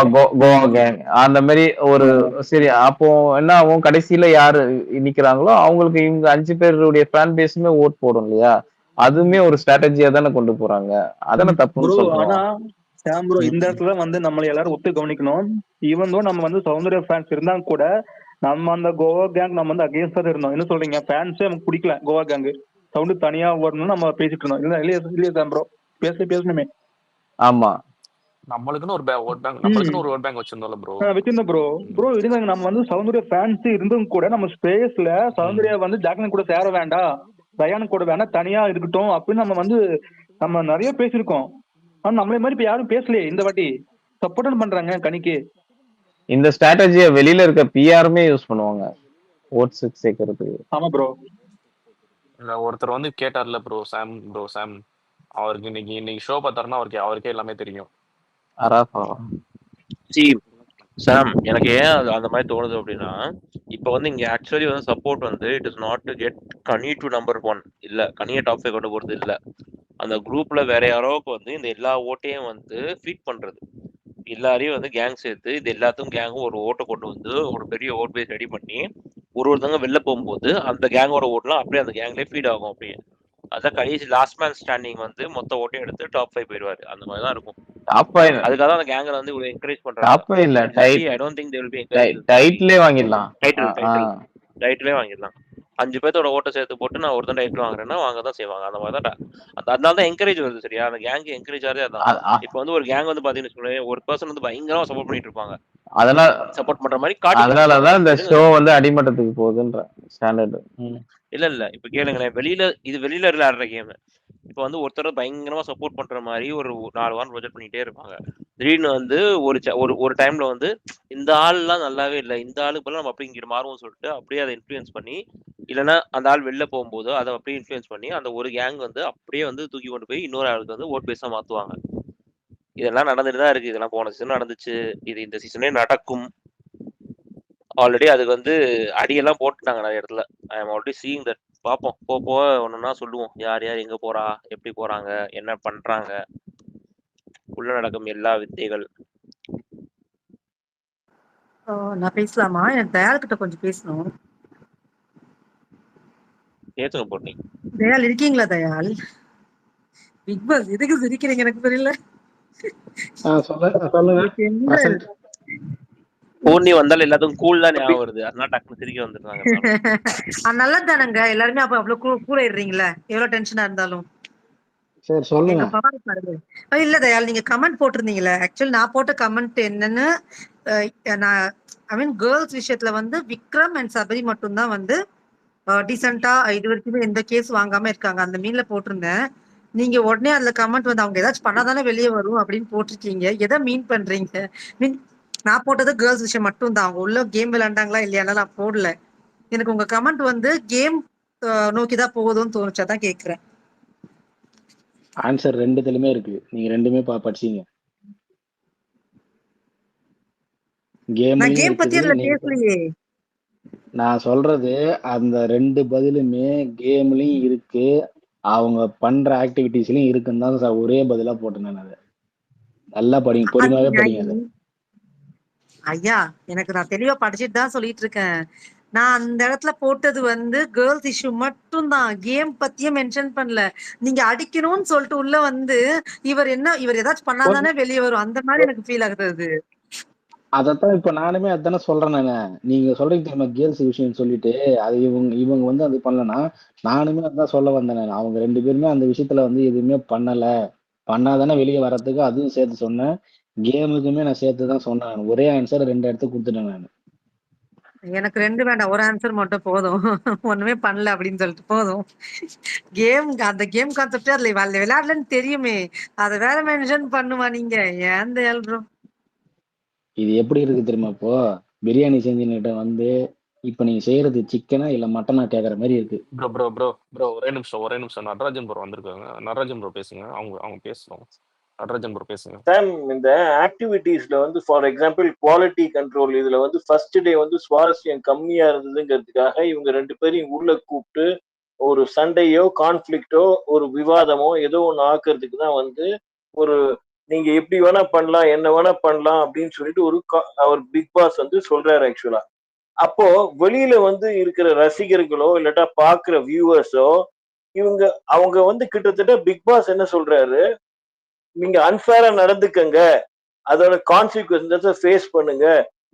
கேங், அந்த மாதிரி ஒரு சரி. அப்போ என்ன ஆகும், கடைசியில யாரு நிக்கிறாங்களோ அவங்களுக்கு இவங்க 5 பேருடைய ஃபேன் பேஸுமே ஓட் போடும் இல்லையா. அதுவுமே ஒரு ஸ்ட்ராட்டஜியா தானே கொண்டு போறாங்க, அதானே தப்புன்னு சொல்றோம். ஆனா சாம் ப்ரோ இந்த இடத்துல நம்மள எல்லாரும் ஒத்து கவனிக்கணும். ஈவன் தோ நம்ம சௌந்தர்யா ஃபேன்ஸ் இருந்தாங்க கூட நம்ம அந்த கோவா கேங் நம்ம அகேன்ஸ்டா தான் இருந்தோம். என்ன சொல்றீங்க, ஃபேன்ஸே நமக்கு பிடிக்கல, கோவா கேங் சவுண்டு தனியா வரணும்னு நம்ம பேசிட்டு இருந்தோம். இல்லையா சாம் ப்ரோ, பேசணுமே. ஆமா, நம்மளுக்குன்னு ஒரு ஓட் பேங்க் ம் நம்மளுக்குன்னு ஒரு ஓட் பேங்க் வச்சிருந்தோம்ல ப்ரோ. வச்சிருந்தோம் ப்ரோ. ப்ரோ இருந்தாங்க, நம்ம வந்து சௌந்தர்யா ஃபேன்ஸ் இருந்தும் கூட நம்ம ஸ்பேஸ்ல சௌந்தர்யா வந்து ஜாக்லின் கூட சேர வேண்டாம், தயானு கூட வேணா தனியா இருக்கட்டும் அப்படின்னு நம்ம நிறைய பேசியிருக்கோம். ஆனா நம்மளே மாதிரி இப்ப யாரும் பேசலையே இந்த வாட்டி. சப்போர்ட் பண்றாங்க கனிக்கு. இந்த ஸ்ட்ராட்டஜியை வெளியில இருக்க பிஆருமே யூஸ் பண்ணுவாங்க ஓட்ஸ் சேர்க்கறதுக்கு. ஆமா ப்ரோ. இல்ல ஒருத்தர் வந்து கேட்டார்ல ப்ரோ, சாம் அவருக்கு இன்னைக்கு ஷோ பார்த்தாருன்னா அவருக்கே எல்லாமே தெரியும். அராஃபா சி சாம், எனக்கு ஏன் அந்த மாதிரி தோணுது அப்படின்னா, இப்போ வந்து இங்க ஆக்சுவலி வந்து சப்போர்ட் வந்து it is not to get Ghani to number 1 இல்ல, கனியை டாப் 5 கொண்டு போறது இல்ல. அந்த குரூப்ல வேற யாரோக்கு வந்து இந்த எல்லா ஓட்டையும் வந்து ஃபீட் பண்றது, எல்லாரையும் வந்து கேங் சேர்த்து இது எல்லாத்துக்கும் கேங்கும் ஒரு ஓட்டை கொண்டு வந்து ஒரு பெரிய ஓட் பேஸ் ரெடி பண்ணி ஒருத்தவங்க வெளில போகும்போது அந்த கேங்கோட ஓட்லாம் அப்படியே அந்த கேங்லேயே ஃபீட் ஆகும். அப்படியே அதான் கடைசி லாஸ்ட் மேன் ஸ்டாண்டிங் வந்து மொத்த ஓட்டையும் எடுத்து டாப் 5 போயிடுவாரு. அந்த மாதிரி தான் இருக்கும். டாப் அதுக்காக தான் அந்த கேங்கை வந்து இவ்வளவு என்கரேஜ் பண்றாங்க. டாப் இல்ல இல்லாட்டி I don't think they will be encourage. டைட்டிலே வாங்கிடலாம். டைட்டிலே வாங்கிடலாம். 5 பேர்த்தோட ஓட்டை சேர்த்து போட்டு நான் ஒருத்தன் டைட்டில் வாங்குறேன்னா வாங்க தான் செய்வாங்க. அந்த மாதிரி தான் அதனால தான் என்கரேஜ் வருது. சரியா, அந்த கேங்கு என்கரேஜ் ஆகிறதே அதான். இப்போ வந்து ஒரு கேங் வந்து பாத்தீங்கன்னு ஒரு பர்சன் வந்து பயங்கரமா சப்போர்ட் பண்ணிட்டு இருப்பாங்க, அதனால சப்போர்ட் பண்ற மாதிரி காட்டி. அதனாலதான் இந்த ஷோ வந்து அடிமட்டத்துக்கு போகுதுன்ற ஸ்டாண்டர்ட். இல்ல இப்ப கேளுங்களேன், வெளியில விளையாடுற கேம். இப்ப வந்து ஒருத்தர் பயங்கரமா சப்போர்ட் பண்ற மாதிரி ஒரு 4 வாரம் ப்ரொஜெக்ட் பண்ணிட்டே இருப்பாங்க. திடீர்னு வந்து ஒரு டைம்ல வந்து இந்த ஆள்லாம் நல்லாவே இல்லை, இந்த ஆளுக்கு போல நம்ம அப்படி இங்கிட்டு மாறுவோம்னு சொல்லிட்டு அப்படியே அதை இன்ஃப்ளூயன்ஸ் பண்ணி, இல்லைன்னா அந்த ஆள் வெளில போகும்போது அதை அப்படியே இன்ஃப்ளூயன்ஸ் பண்ணி அந்த ஒரு கேங் வந்து அப்படியே வந்து தூக்கி கொண்டு போய் இன்னொரு ஆளுக்கு வந்து ஓட் பேஸா மாத்துவாங்க. இதெல்லாம் நடந்துட்டு தான் இருக்கு. இதெல்லாம் போன சீசன் நடந்துச்சு, இது இந்த சீசனே நடக்கும். ஆல்ரெடி அதுக்கு வந்து அடியெல்லாம் போட்டுட்டாங்க நிறைய இடத்துல. I am already seeing that. பார்ப்போம், போக ஒண்ணுன்னா சொல்லுவோம் யார் யார் எங்க போறா, எப்படி போறாங்க, என்ன பண்றாங்க, உள்ள நடக்கும் எல்லா வித்தைகள். நான் பேசலாமா? எனக்கு தயால் கிட்ட கொஞ்சம் பேசணும். பேசுங்க பொண்ணு. தயால் இருக்கீங்களா? தயால், பிக் பாஸ் எதுக்கு சிரிக்கிறீங்க எனக்கு புரியல. சொல்லுங்க. பூர்ணி வந்தாலும் எல்லாத்துக்கும் கூல் தான் ஞாபகம் வருது, அதனால டக்குனு சிரிக்க வந்துருக்காங்க. நல்லது தானங்க, எல்லாருமே அப்ப அவ்வளவு கூட இடுறீங்களா எவ்வளவு டென்ஷனா இருந்தாலும். சரி சொல்லுங்க. இல்ல தயால், நீங்க கமெண்ட் போட்டிருந்தீங்களே, ஆக்சுவலி நான் போட்ட கமெண்ட் என்னன்னு, நான் ஐ மீன் கேர்ள்ஸ் விஷயத்துல வந்து விக்ரம் அண்ட் சபரி மட்டும் தான் வந்து டீசெண்டா இது வரைக்குமே எந்த கேஸ் வாங்காம இருக்காங்க, அந்த மீன்ல போட்டிருந்தேன். நீங்க உடனே அதுல கமெண்ட் வந்து அவங்க ஏதாச்சும் பண்ணாதானே வெளியே வரும் அப்படின்னு போட்டிருக்கீங்க. எதை மீன் பண்றீங்க? மீன் நான் போட்டது கேர்ள்ஸ் விஷயம் மட்டும் தான், அவங்க உள்ள கேம் விளையாண்டாங்களா இல்லையானா நான் போடல. எனக்கு உங்க கமெண்ட் வந்து கேம் நோக்கிதான் போகுதுன்னு தோணுச்சாதான் கேக்குறேன். ஆன்சர் ரெண்டுத்துலயுமே இருக்கு, நீங்க ரெண்டுமே படிச்சீங்க. கேம் பத்தி அதுல பேசலையே. நான் சொல்றது அந்த 2 பதிலுமே கேம்லயும் இருக்கு, அவங்க பண்ற ஆக்டிவிட்டிஸ்லயும் இருக்குன்னு தான் ஒரே பதிலா போட்டேன். அதை நல்லா படிங்க, பொறுமையாவே படிங்க. ஐயா எனக்கு நான் தெளிவா படிச்சுட்டு தான் சொல்லிட்டு இருக்கேன். நான் அந்த இடத்துல போட்டது வந்து கேர்ள்ஸ் இஷ்யூ மட்டும் தான், கேம் பத்தியே மென்ஷன் பண்ணல. நீங்க அடிக்கணும்னு சொல்லிட்டு உள்ள வந்து இவர் ஏதாச்சும் பண்ணாதானே வெளியே வரும், அந்த மாதிரி எனக்கு ஃபீல் ஆகுது. அதத்தான் இப்ப நானுமே அதானே சொல்றேன். நீங்க சொல்றீங்க தெரியுமா கேர்ள்ஸ் விஷயம் சொல்லிட்டு, அது இவங்க வந்து அது பண்ணலன்னா நானுமே அதான் சொல்ல வந்தேன். அவங்க 2 பேருமே அந்த விஷயத்துல வந்து எதுவுமே பண்ணாதானே வெளியே வர்றதுக்கு அதுவும் சேர்த்து சொன்னேன். கேமுக்குமே நான் சேர்த்துதான் சொன்னேன். ஒரே ஆன்சர் 2 இடத்துக்கு கொடுத்துட்டேன் நான். எனக்கு 2 வேண்டாம், ஒரு ஆன்சர் மட்டும் போதும். ஒண்ணுமே பண்ணல அப்படின்னு சொல்லிட்டு போதும். அந்த கேம் கான்செப்டே அதுல விளையாடலன்னு தெரியுமே, அதை வேற மென்ஷன் பண்ணுமா நீங்க? ஏன் தயால் ப்ரோ இது எப்படி இருக்கு தெரியுமா? இப்போ பிரியாணி செஞ்சுக்கிட்ட வந்து இப்ப நீங்க செய்யறது சிக்கனா இல்ல மட்டனா கேக்குற மாதிரி இருக்கு. ப்ரோ ஒரே நிமிஷம் நடராஜன் ப்ரோ வந்திருக்காங்க. நடராஜன் ப்ரோ பேசுங்க, அவங்க பேசுறோம். நடராஜன் ப்ரோ பேசுங்க. சாம், இந்த ஆக்டிவிட்டீஸ்ல வந்து ஃபார் எக்ஸாம்பிள் குவாலிட்டி கண்ட்ரோல், இதுல வந்து ஃபர்ஸ்ட் டே வந்து சுவாரஸ்யம் கம்மியா இருந்ததுங்கிறதுக்காக இவங்க 2 பேரையும் உள்ள கூப்பிட்டு ஒரு சண்டையோ கான்ஃபிளிக்டோ ஒரு விவாதமோ ஏதோ ஒண்ணு ஆக்குறதுக்கு தான் வந்து ஒரு நீங்க எப்படி வேணா பண்ணலாம், என்ன வேணா பண்ணலாம் அப்படின்னு சொல்லிட்டு அவர் பிக் பாஸ் வந்து சொல்றாரு ஆக்சுவலா. அப்போ வெளியில வந்து இருக்கிற ரசிகர்களோ இல்லாட்டா பாக்குற வியூவர்ஸோ அவங்க வந்து கிட்டத்தட்ட பிக் பாஸ் என்ன சொல்றாரு, நீங்க அன்ஃபேரா நடந்துக்கங்க, அதோட கான்சிக்வன்சஸை ஃபேஸ் பண்ணுங்க,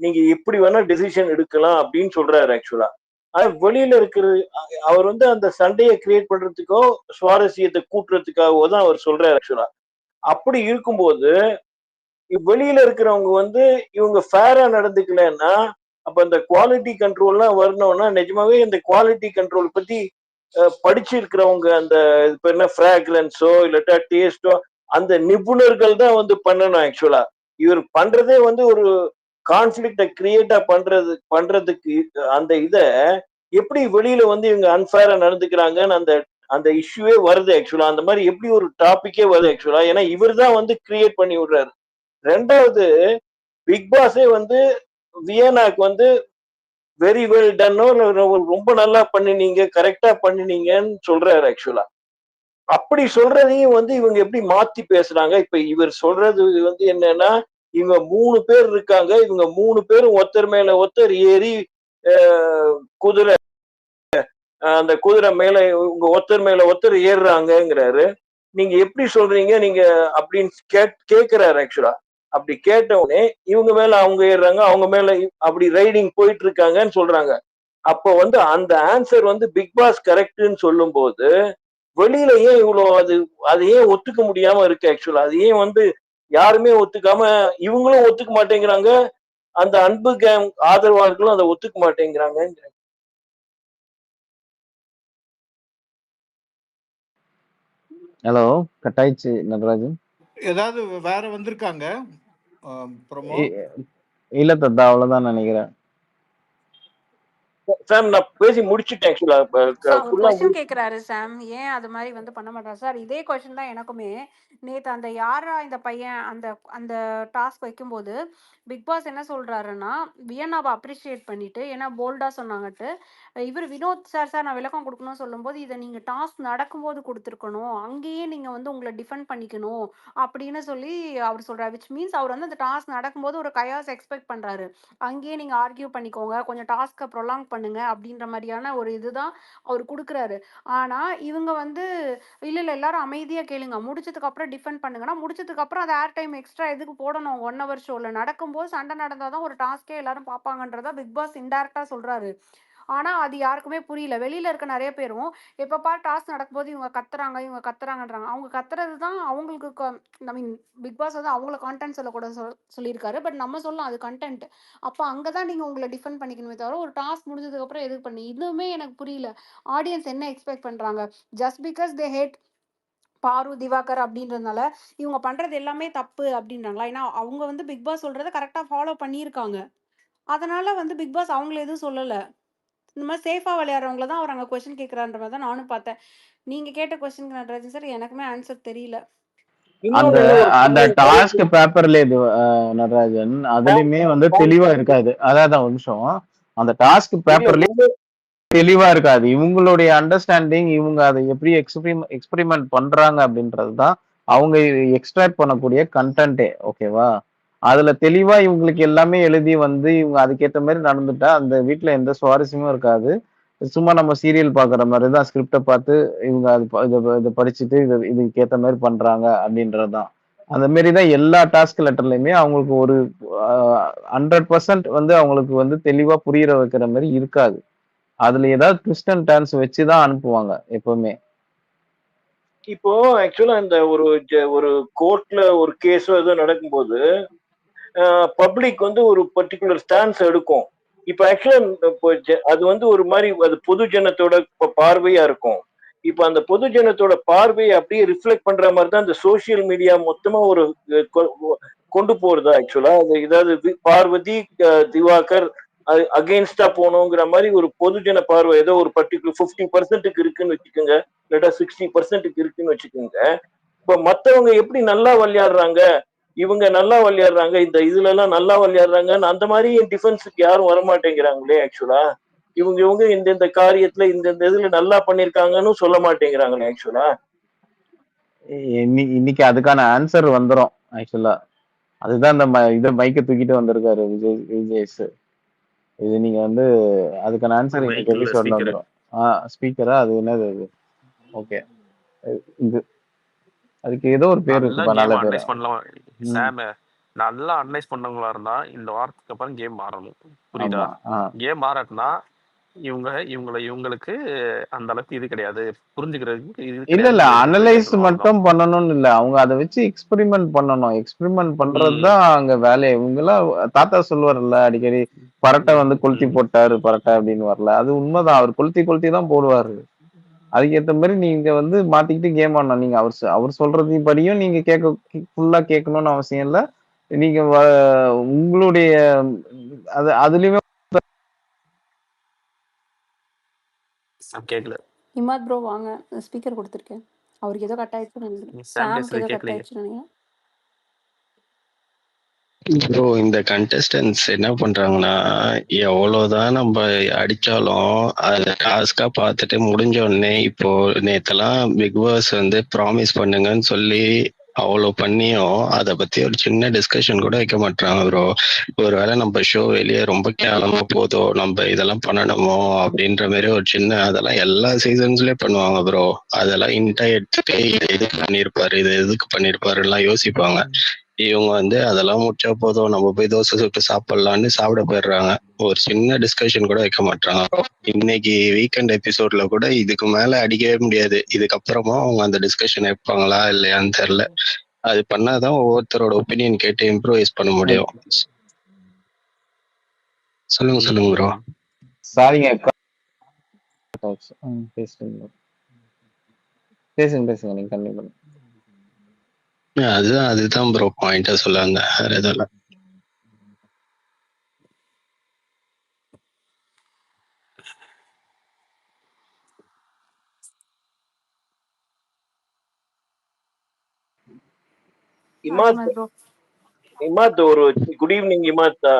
நீங்க எப்படி வேணா டிசிஷன் எடுக்கலாம் அப்படின்னு சொல்றாரு ஆக்சுவலா. ஆனா வெளியில இருக்கிற அவர் வந்து அந்த சண்டையை கிரியேட் பண்றதுக்கோ சுவாரஸ்யத்தை கூட்டுறதுக்காகவோ தான் அவர் சொல்றாரு ஆக்சுவலா. அப்படி இருக்கும்போது வெளியில இருக்கிறவங்க வந்து இவங்க ஃபேரா நடந்துக்கலன்னா அப்ப அந்த குவாலிட்டி கண்ட்ரோல்லாம் வரணும்னா நிஜமாவே இந்த குவாலிட்டி கண்ட்ரோல் பத்தி படிச்சிருக்கிறவங்க அந்த இப்ப என்ன ஃப்ராக்ரன்ஸோ இல்லாட்டா டேஸ்டோ அந்த நிபுணர்கள் தான் வந்து பண்ணணும். ஆக்சுவலா இவர் பண்றதே வந்து ஒரு கான்ஃபிளிக்ட கிரியேட்டா பண்றதுக்கு அந்த இத எப்படி வெளியில வந்து இவங்க அன்ஃபேரா நடந்துக்கிறாங்கன்னு அந்த அந்த இஷ்யூவே வருது. ஆக்சுவலா அந்த மாதிரி எப்படி ஒரு டாபிக்கே வருது ஆக்சுவலா. ஏன்னா இவர் தான் வந்து கிரியேட் பண்ணி விடுறாரு. ரெண்டாவது பிக் பாஸே வந்து வியனாக்கு வந்து வெரி வெல் டன்னோ ரொம்ப நல்லா பண்ணினீங்க கரெக்டா பண்ணினீங்கன்னு சொல்றாரு. ஆக்சுவலா அப்படி சொல்றதையும் வந்து இவங்க எப்படி மாத்தி பேசுறாங்க. இப்ப இவர் சொல்றது வந்து என்னன்னா இவங்க 3 பேர் இருக்காங்க, இவங்க 3 பேரும் ஒருத்தர் மேல ஒருத்தர் ஏறி குதிரை அந்த குதிரை மேல இவங்க ஒருத்தர் மேல ஒருத்தர் ஏறுறாங்கிறாரு. நீங்க எப்படி சொல்றீங்க நீங்க அப்படின்னு கேட்கிறாரு. ஆக்சுவலா அப்படி கேட்டவுடனே இவங்க மேல அவங்க ஏறுறாங்க, அவங்க மேல அப்படி ரைடிங் போயிட்டு இருக்காங்கன்னு சொல்றாங்க. அப்போ வந்து அந்த ஆன்சர் வந்து பிக் பாஸ் கரெக்ட்னு சொல்லும் போது வெளியில ஏன் இவ்வளவு அது ஏன் ஒத்துக்க முடியாம இருக்கு. ஆக்சுவலா அது ஏன் வந்து யாருமே ஒத்துக்காம இவங்களும் ஒத்துக்க மாட்டேங்கிறாங்க, அந்த அன்பு கேங் ஆதரவாளர்களும் அதை ஒத்துக்க மாட்டேங்கிறாங்க. ஹலோ, கட் ஆயிடுச்சு நடராஜன். ஏதாவது வேற வந்திருக்காங்க ப்ரோமோ? இல்ல தத்தா, அவ்வளவுதான் நினைக்கிறேன். சார் நான் பேசி முடிச்சுட்டேன். ஆக்சுவலா கொஸ்டின் கேக்குறாரு சாம், ஏன் அது மாதிரி வந்து பண்ண மாட்டாரு சார்? இதே கொஸ்டின் தான் எனக்குமே. நேத்து அந்த யாரா இந்த பையன் அந்த அந்த டாஸ்க் வைக்கும்போது பிக் பாஸ் என்ன சொல்றாருன்னா வியன்னாவை அப்ரிஷியேட் பண்ணிட்டு, ஏன்னா போல்டா சொன்னாங்கட்டு இவர் வினோத் சார் நான் விளக்கம் கொடுக்கணும்னு சொல்லும்போது இதை நீங்க டாஸ்க் நடக்கும்போது கொடுத்துருக்கணும், அங்கேயே நீங்க வந்து உங்களை டிஃபெண்ட் பண்ணிக்கணும் அப்படின்னு சொல்லி அவர் சொல்றாரு. விச் மீன்ஸ் அவர் வந்து அந்த டாஸ்க் நடக்கும்போது ஒரு கயாஸ் எக்ஸ்பெக்ட் பண்றாரு, அங்கேயே நீங்க ஆர்கியூ பண்ணிக்கோங்க, கொஞ்சம் டாஸ்க்கை ப்ரொலாங் பண்ணுங்க அப்படின்ற மாதிரியான ஒரு இதுதான் அவர் கொடுக்குறாரு. ஆனா இவங்க வந்து இல்ல இல்ல எல்லாரும் அமைதியா கேளுங்க, முடிச்சதுக்கு அப்புறம் டிஃபெண்ட் பண்ணுங்கன்னா முடிச்சதுக்கு அப்புறம் அது ஏர் டைம் எக்ஸ்ட்ரா எதுக்கு போடணும்? 1 hour ஷோல நடக்கும்போது சண்டை நடந்தாதான் ஒரு டாஸ்கே எல்லாரும் பார்ப்பாங்கன்றதா பிக் பாஸ் இன்டைரக்டா சொல்றாரு. ஆனா அது யாருக்குமே புரியல. வெளியில இருக்க நிறைய பேரும் எப்ப பார் டாஸ்க் நடக்கும்போது இவங்க கத்துறாங்கன்றாங்க. அவங்க கத்துறது தான் அவங்களுக்கு ஐ மீன் பிக் பாஸ் வந்து அவங்கள கான்டென்ட் சொல்ல கூட சொல்லியிருக்காரு. பட் நம்ம சொல்லலாம் அது கண்டென்ட். அப்ப அங்கதான் நீங்க உங்களை டிஃபெண்ட் பண்ணிக்கணுமே தவிர ஒரு டாஸ்க் முடிஞ்சதுக்கு அப்புறம் எதுக்கு பண்ணி இன்னுமே எனக்கு புரியல. ஆடியன்ஸ் என்ன எக்ஸ்பெக்ட் பண்றாங்க? ஜஸ்ட் பிகாஸ் தே ஹேட் பாரு திவாகர் அப்படின்றதுனால இவங்க பண்றது எல்லாமே தப்பு அப்படின்றாங்களா? ஏன்னா அவங்க வந்து பிக் பாஸ் சொல்றதை கரெக்டா ஃபாலோ பண்ணியிருக்காங்க. அதனால வந்து பிக் பாஸ் அவங்கள எதுவும் சொல்லல. இந்த மாதிரி சேஃபா விளையாடுறவங்கள தான் அவர் அங்க கொஸ்டின் கேட்கறான்ற மாதிரி தான் நானும் பார்த்தேன். நீங்க கேட்ட கொஸ்டின் நடராஜன் சார் எனக்குமே ஆன்சர் தெரியல. அந்த அந்த டாஸ்க் பேப்பர்ல இது நடராஜன் அதுலயுமே வந்து தெளிவா இருக்காது. அதான் ஒரு நிமிஷம், அந்த டாஸ்க் பேப்பர்லயே தெளிவா இருக்காது. இவங்களுடைய அண்டர்ஸ்டாண்டிங், இவங்க அதை எப்படி எக்ஸ்பெரிமெண்ட் பண்றாங்க அப்படின்றதுதான் அவங்க எக்ஸ்ட்ராக்ட் பண்ணக்கூடிய கண்டென்ட்டே. ஓகேவா? அதுல தெளிவா இவங்களுக்கு எல்லாமே எழுதி வந்து இவங்க அதுக்கேற்ற மாதிரி நடந்துட்டா அந்த வீட்டுல எந்த சுவாரஸ்யமும் இருக்காது. சும்மா நம்ம சீரியல் பாக்குற மாதிரிதான் ஸ்கிரிப்டை பார்த்து இவங்க இதை படிச்சுட்டு இதுக்கு ஏத்த மாதிரி பண்றாங்க அப்படின்றதுதான். அந்த மாதிரிதான் எல்லா டாஸ்க் லெட்டர்லயுமே அவங்களுக்கு ஒரு 100% வந்து அவங்களுக்கு வந்து தெளிவா புரியுற வைக்கிற மாதிரி இருக்காது. அதுல ஏதாவது ட்விஸ்ட் அண்ட் டர்ன்ஸ் வச்சுதான் அனுப்புவாங்க எப்பவுமே. இப்போ ஆக்சுவலா இந்த ஒரு கோர்ட்ல ஒரு கேஸோ ஏதோ நடக்கும்போது பப்ளிக் வந்து ஒரு பர்டிகுலர் ஸ்டான்ஸ் எடுக்கும். இப்ப ஆக்சுவலா அது வந்து ஒரு மாதிரி அது பொது ஜனத்தோட பார்வையா இருக்கும். இப்ப அந்த பொது ஜனத்தோட பார்வையை அப்படியே ரிஃப்ளெக்ட் பண்ற மாதிரி தான் இந்த சோசியல் மீடியா மொத்தமா ஒரு கொண்டு போறதா. ஆக்சுவலா அது ஏதாவது பார்வதி திவாகர் அகெயின்ஸ்டா போகணுங்கிற மாதிரி ஒரு பொதுஜன பார்வை ஏதோ ஒரு பர்டிகுலர் 50% இருக்குன்னு வச்சுக்கோங்க, இல்லாட்டா 60% இருக்குன்னு வச்சுக்கோங்க. இப்ப மத்தவங்க எப்படி நல்லா விளையாடுறாங்க, இவங்க நல்லா விளையாடுறாங்க, இந்த இதுல எல்லாம் நல்லா விளையாடுறாங்கன்னு அந்த மாதிரி டிஃபென்ஸுக்கு யாரும் வரமாட்டேங்கிறாங்களே. ஆக்சுவலா இவங்க இந்த காரியத்துல இந்த இதுல நல்லா பண்ணிருக்காங்கன்னு சொல்ல மாட்டேங்கிறாங்களே. ஆக்சுவலா இன்னைக்கு அதுக்கான ஆன்சர் வந்துரும். ஆக்சுவலா அதுதான் இந்த இதை மைக்க தூக்கிட்டு வந்திருக்காரு விஜய். இது நீங்க வந்து அதுக்கான ஆன்சர் இன்னைக்கு எபிசோட்ல வந்துரும். ஸ்பீக்கரா அது என்னது? ஓகே, இது அதுக்கு ஏதோ ஒரு பேர் இருக்கு. நல்ல பேர் சாம் நல்லா அனலைஸ் பண்ணவங்களா இருந்தா இந்த வாரத்துக்கு அப்புறம் கேம் மாறணும். புரியுதா? கேம் மாறட்டுனா இவங்களுக்கு அந்த அளவுக்கு இது கிடையாது, புரிஞ்சுக்கிறதுக்கு இது இல்ல கிடையாதுன்னு இல்ல சொல்லி எடுத்து போய் அனலைஸ் சேர்க்கணும், அவ்வளவுதான். மட்டும் பண்ணணும்னு இல்ல, அவங்க அதை வச்சு எக்ஸ்பெரிமெண்ட் பண்ணணும். எக்ஸ்பெரிமெண்ட் பண்றதுதான் அங்க வேலையை. இவங்கெல்லாம் தாத்தா சொல்லுவார்ல அடிக்கடி, பரட்டை வந்து கொளுத்தி போட்டாரு பரட்டை அப்படின்னு வரல, அது உண்மைதான். அவர் கொளுத்தி தான் போடுவாரு. அதுக்கேற்ற மாதிரி நீங்க வந்து மாத்திக்கிட்டு கேம் ஆடணும். நீங்க அவர் சொல்றது படியும் நீங்க ஃபுல்லா கேட்கணும்னு அவசியம் இல்ல. நீங்க உங்களுடைய அதுலயுமே கேட்கல. இமாத் ப்ரோ வாங்க, ஸ்பீக்கர் கொடுத்துருக்கேன். அவருக்கு ஏதோ கட் ஆயிடுச்சுன்னு நினைக்கிறேன். சாம்க்கு ஏதோ கட் ஆயிடுச்சுன்னு நினைக்கிறேன். ப்ரோ இந்த கண்டஸ்டன்ஸ் என்ன பண்றாங்கன்னா, எவ்வளவுதான் நம்ம அடிச்சாலும் அதை டாஸ்கா பார்த்துட்டு முடிஞ்ச உடனே, இப்போ நேத்தெல்லாம் பிக் பாஸ் வந்து ப்ராமிஸ் பண்ணுங்கன்னு சொல்லி அவ்வளோ பண்ணியும் அதை பத்தி ஒரு சின்ன டிஸ்கஷன் கூட வைக்க மாட்டாங்க ப்ரோ. ஒருவேளை நம்ம ஷோ வெளியே ரொம்ப கேவலமா போதோ, நம்ம இதெல்லாம் பண்ணணுமோ அப்படின்ற மாதிரி ஒரு சின்ன, அதெல்லாம் எல்லா சீசன்ஸ்லயே பண்ணுவாங்க ப்ரோ. அதெல்லாம் இன்டா எடுத்துட்டு இது எதுக்கு பண்ணிருப்பாரு, இது எதுக்கு பண்ணிருப்பாருலாம் யோசிப்பாங்க. இவங்க வந்து அதெல்லாம் முடிச்சா போதும், நம்ம போய் தோசை சுட்டு சாப்பிடலான்னு சாப்பிட போயிடுறாங்க. ஒரு சின்ன டிஸ்கஷன் கூட வைக்க மாட்டாங்க. இன்னைக்கு வீக்கெண்ட் எபிசோட்ல கூட இதுக்கு மேல அடிக்கவே முடியாது. இதுக்கப்புறமா அவங்க அந்த டிஸ்கஷன் வைப்பாங்களா இல்லையான்னு தெரியல. அது பண்ணாதான் ஒவ்வொருத்தரோட ஒப்பீனியன் கேட்டு இம்ப்ரூவைஸ் பண்ண முடியும். சொல்லுங்க ப்ரோ. சாரிங்க, பேசுங்க நீங்க கண்டிப்பா. அதுதான் ப்ரோ பாயிண்டா சொல்ல வந்தேன், வேற எதுவும். இமாத் ஒரு குட் ஈவினிங் இமாத்.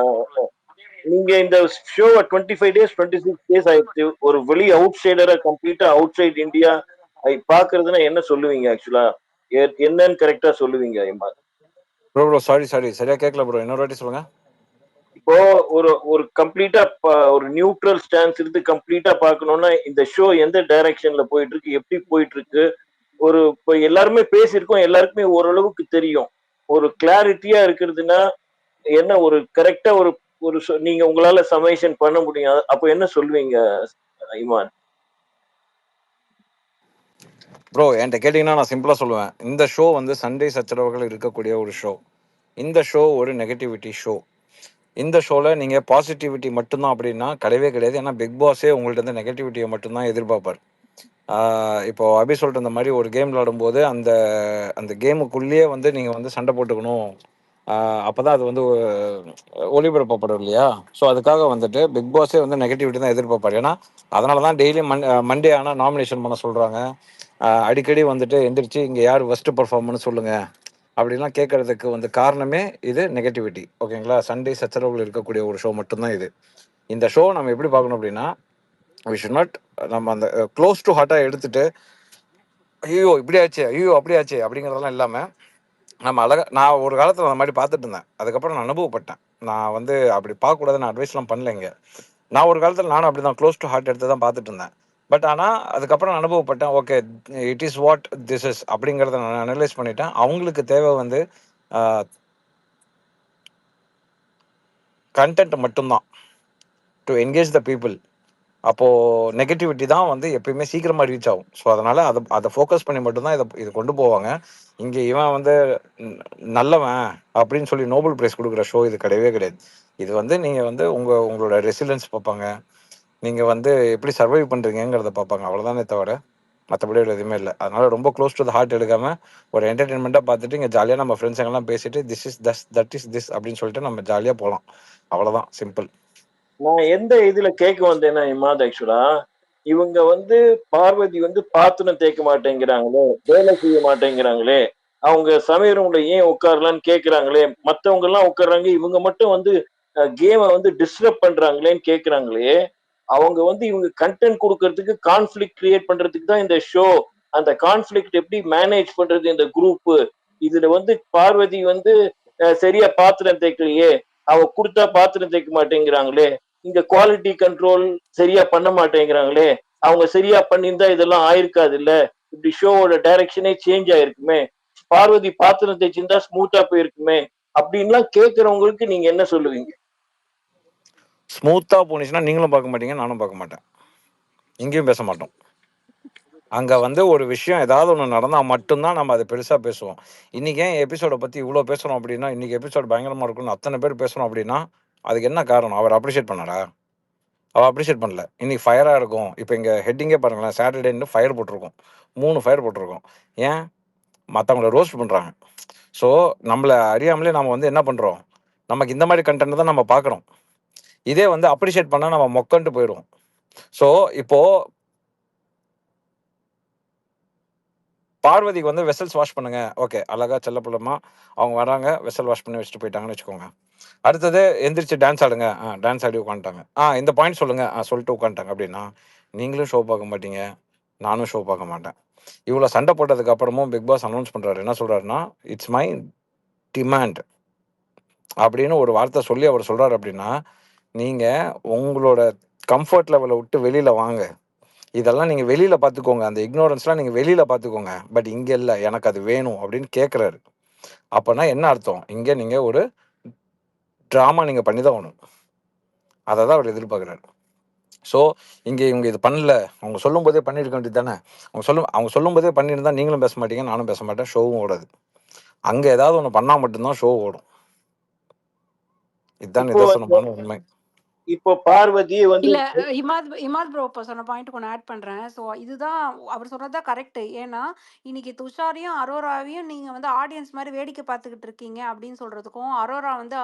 நீங்க இந்த ஷோவை 25 days 26 days ஆயிடுச்சு, ஒரு வெளி அவுட் சைடரா, கம்ப்ளீட்டா அவுட் சைட் இந்தியா பாக்குறதுன்னா என்ன சொல்லுவீங்க? ஆக்சுவலா என்னன்னு கரெக்டா சொல்லுவீங்க இமாத்? ப்ரோ சாரி சரியா கேட்கல ப்ரோ, இன்னொரு வாட்டி சொல்லுங்க. இப்போ ஒரு கம்ப்ளீட்டா ஒரு நியூட்ரல் ஸ்டான்ஸ் இருந்து கம்ப்ளீட்டா பாக்கணும்னா இந்த ஷோ எந்த டைரக்ஷன்ல போயிட்டு இருக்கு, எப்படி போயிட்டு இருக்கு, இப்போ எல்லாருமே பேசியிருக்கோம், எல்லாருக்குமே ஓரளவுக்கு தெரியும். ஒரு கிளாரிட்டியா இருக்கிறதுனா என்ன, ஒரு கரெக்டா ஒரு நீங்க உங்களால சமேஷன் பண்ண முடியும், அப்போ என்ன சொல்லுவீங்க இமான்? ப்ரோ என்கிட்ட கேட்டீங்கன்னா நான் சிம்பிளா சொல்லுவேன், இந்த ஷோ வந்து சண்டே சச்சரவுகள் இருக்கக்கூடிய ஒரு ஷோ. இந்த ஷோ ஒரு நெகட்டிவிட்டி ஷோ. இந்த ஷோவில் நீங்கள் பாசிட்டிவிட்டி மட்டும்தான் அப்படின்னா கிடையவே கிடையாது. ஏன்னா பிக் பாஸே உங்கள்ட்ட வந்து நெகட்டிவிட்டியை மட்டும்தான் எதிர்பார்ப்பார். இப்போ அபி சொல்லிட்டு இந்த மாதிரி ஒரு கேம் விளாடும்போது அந்த அந்த கேமுக்குள்ளேயே வந்து நீங்கள் வந்து சண்டை போட்டுக்கணும், அப்போ தான் அது வந்து ஒளிபரப்பப்படும் இல்லையா? ஸோ அதுக்காக வந்துட்டு பிக் பாஸே வந்து நெகட்டிவிட்டி தான் எதிர்பார்ப்பார். ஏன்னா அதனால தான் டெய்லி மண்டே ஆனால் நாமினேஷன் பண்ண சொல்கிறாங்க. அடிக்கடி வந்துட்டு எந்திரிச்சு இங்கே யார் ஃபஸ்ட்டு பர்ஃபார்மன்ஸ் சொல்லுங்கள் அப்படின்லாம் கேட்கறதுக்கு வந்து காரணமே இது நெகட்டிவிட்டி. ஓகேங்களா? சண்டே சச்சரவுகள் இருக்கக்கூடிய ஒரு ஷோ மட்டும்தான் இது. இந்த ஷோ நம்ம எப்படி பார்க்கணும் அப்படின்னா, வி ஷுட் நாட் நம்ம அந்த க்ளோஸ் டு ஹார்ட்டாக எடுத்துட்டு ஐயோ இப்படி ஆச்சு, ஐயோ அப்படி ஆச்சு அப்படிங்கிறதெல்லாம் இல்லாமல் நம்ம நான் ஒரு காலத்தில் அந்த மாதிரி பார்த்துட்டு இருந்தேன், அதுக்கப்புறம் நான் அனுபவப்பட்டேன். நான் வந்து அப்படி பார்க்கக்கூடாதுன்னு அட்வைஸ்லாம் பண்ணலைங்க. நான் ஒரு காலத்தில் நானும் அப்படி தான் க்ளோஸ் டு ஹார்ட் எடுத்து தான் பார்த்துட்டு இருந்தேன். பட் ஆனால் அதுக்கப்புறம் நான் அனுபவப்பட்டேன், okay it is what this is அப்படிங்கிறத நான் அனலைஸ் பண்ணிட்டேன். அவங்களுக்கு தேவை வந்து கண்டென்ட் மட்டும்தான், டு என்கேஜ் த பீப்புள். அப்போது நெகட்டிவிட்டி தான் வந்து எப்பயுமே சீக்கிரமாக ரீச் ஆகும். ஸோ அதனால் அதை ஃபோக்கஸ் பண்ணி மட்டும்தான் இது கொண்டு போவாங்க. இங்கே இவன் வந்து நல்லவன் அப்படின்னு சொல்லி நோபல் ப்ரைஸ் கொடுக்குற ஷோ இது கிடையவே கிடையாது. இது வந்து நீங்கள் வந்து உங்களோட ரெசிலியன்ஸ் பார்ப்பாங்க, நீங்கள் வந்து எப்படி சர்வைவ் பண்ணுறீங்கிறத பார்ப்பாங்க, அவ்வளோதானே தவிர மற்றபடி எதுவுமே இல்லை. அதனால ரொம்ப க்ளோஸ் டு த ஹார்ட் எடுக்காமல் ஒரு என்டர்டெயின்மெண்ட்டாக பார்த்துட்டு இங்கே ஜாலியாக நம்ம ஃப்ரெண்ட்ஸ் எல்லாம் பேசிட்டு this is that is this அப்படின்னு சொல்லிட்டு நம்ம ஜாலியாக போகலாம். அவ்வளோதான், சிம்பிள். நான் எந்த இதுல கேட்க வந்தேன்னா இமாத், ஆக்சுவலா இவங்க வந்து பார்வதி வந்து பாத்திரம் தேய்க்க மாட்டேங்கிறாங்களே, வேலை செய்ய மாட்டேங்கிறாங்களே, அவங்க சமையல் ரூம்ல ஏன் உட்காரலான்னு கேக்குறாங்களே, மத்தவங்க எல்லாம் உட்கார்றாங்க, இவங்க மட்டும் வந்து கேமை வந்து டிஸ்டர்ப் பண்றாங்களேன்னு கேக்குறாங்களே, அவங்க வந்து இவங்க கண்டென்ட் கொடுக்கறதுக்கு, கான்ஃபிளிக்ட் கிரியேட் பண்றதுக்கு தான் இந்த ஷோ. அந்த கான்ஃபிளிக்ட் எப்படி மேனேஜ் பண்றது இந்த குரூப், இதுல வந்து பார்வதி வந்து சரியா பாத்திரம் தேய்க்கலையே, அவ கொடுத்தா பாத்திரம் தேய்க்க மாட்டேங்கிறாங்களே, இங்க குவாலிட்டி கண்ட்ரோல் சரியா பண்ண மாட்டேங்கிறாங்களே, அவங்க சரியா பண்ணியிருந்தா இதெல்லாம் ஆயிருக்காது இல்ல, இப்படி ஷோவோட டைரக்ஷனே சேஞ்ச் ஆயிருக்குமே, பார்வதி பாத்திரம் தேய்ச்சிருந்தா ஸ்மூத்தா போயிருக்குமே அப்படின்லாம் கேட்கறவங்களுக்கு நீங்க என்ன சொல்லுவீங்க? ஸ்மூத்தா போனிச்சுன்னா நீங்களும் பார்க்க மாட்டீங்க, நானும் பார்க்க மாட்டேன், இங்கேயும் பேச மாட்டோம். அங்க வந்து ஒரு விஷயம் ஏதாவது ஒன்று நடந்தா மட்டும்தான் நம்ம அதை பெருசா பேசுவோம். இன்னைக்கு ஏன் எபிசோட பத்தி இவ்வளோ பேசுறோம் அப்படின்னா, இன்னைக்கு எபிசோட் பயங்கரமா இருக்கும்னு அத்தனை பேர் பேசுறோம் அப்படின்னா, அதுக்கு என்ன காரணம்? அவர் அப்ரிஷியேட் பண்ணாரா? அவ அப்ரிஷியேட் பண்ணல. இன்னைக்கு ஃபயரா இருக்கும். இப்போ இங்க ஹெட்டிங்கே பாருங்களேன், சாட்டர்டேன்னு ஃபயர் போட்டிருக்கோம். 3 ஃபயர் போட்டிருக்கோம். ஏன்? மத்தவங்கள ரோஸ்ட் பண்றாங்க. ஸோ நம்மள அறியாமலே நாம வந்து என்ன பண்றோம்? நமக்கு இந்த மாதிரி கண்டென்ட் தான் நம்ம பார்க்குறோம். இதே வந்து அப்ரிஷியேட் பண்ணா நம்ம மொக்கன்ட்டு போயிடுவோம். ஸோ இப்போ பார்வதிக்கு வந்து வெசல்ஸ் வாஷ் பண்ணுங்க. ஓகே, அழகா செல்லப்புள்ளமா அவங்க வராங்க, வெசல் வாஷ் பண்ணி வச்சுட்டு போயிட்டாங்கன்னு வச்சுக்கோங்க. அடுத்தது எந்திரிச்சு டான்ஸ் ஆடுங்க. டான்ஸ் ஆடி உட்காந்துட்டாங்க. இந்த பாயிண்ட் சொல்லுங்க. சொல்லிட்டு உட்காந்துட்டாங்க அப்படின்னா, நீங்களும் ஷோ பார்க்க மாட்டீங்க, நானும் ஷோ பார்க்க மாட்டேன். இவ்வளோ சண்டை போட்டதுக்கு அப்புறமும் பிக் பாஸ் அனௌன்ஸ் பண்றாரு. என்ன சொல்றாருன்னா, இட்ஸ் மை டிமாண்ட் அப்படின்னு ஒரு வார்த்தை சொல்லி அவர் சொல்றாரு அப்படின்னா, நீங்க உங்களோட கம்ஃபர்ட் லெவலை விட்டு வெளியில வாங்க. இதெல்லாம் நீங்க வெளியில பார்த்துக்கோங்க. அந்த இக்னோரன்ஸ்லாம் நீங்க வெளியில பார்த்துக்கோங்க. பட் இங்க இல்ல, எனக்கு அது வேணும் அப்படின்னு கேட்குறாரு. அப்பனா என்ன அர்த்தம்? இங்க நீங்க ஒரு ட்ராமா நீங்க பண்ணி தான் ஆகணும். அதை தான் அவர் எதிர்பார்க்குறாரு. ஸோ இங்கே இவங்க இது பண்ணல, அவங்க சொல்லும் போதே பண்ணியிருக்க வேண்டியது தானே. அவங்க சொல்லும் போதே பண்ணியிருந்தா நீங்களும் பேச மாட்டீங்க, நானும் பேச மாட்டேன், ஷோவும் ஓடாது. அங்கே ஏதாவது ஒன்று பண்ணால் மட்டும்தான் ஷோ ஓடும். இதுதான் இப்போ நிதர்சனமான உண்மை. இப்போ பார்வதியை வந்து இல்ல இமாத் ப்ரோ இப்போ சொன்ன பாயிண்ட் ஒன்று ஆட் பண்றேன். ஸோ இதுதான் அவர் சொன்னதுதான் கரெக்ட். ஏன்னா இன்னைக்கு துஷாரையும் அரோராவையும் நீங்க வந்து ஆடியன்ஸ் மாதிரி வேடிக்கை பார்த்துக்கிட்டு இருக்கீங்க அப்படின்னு சொல்றதுக்கும், அரோரா வந்து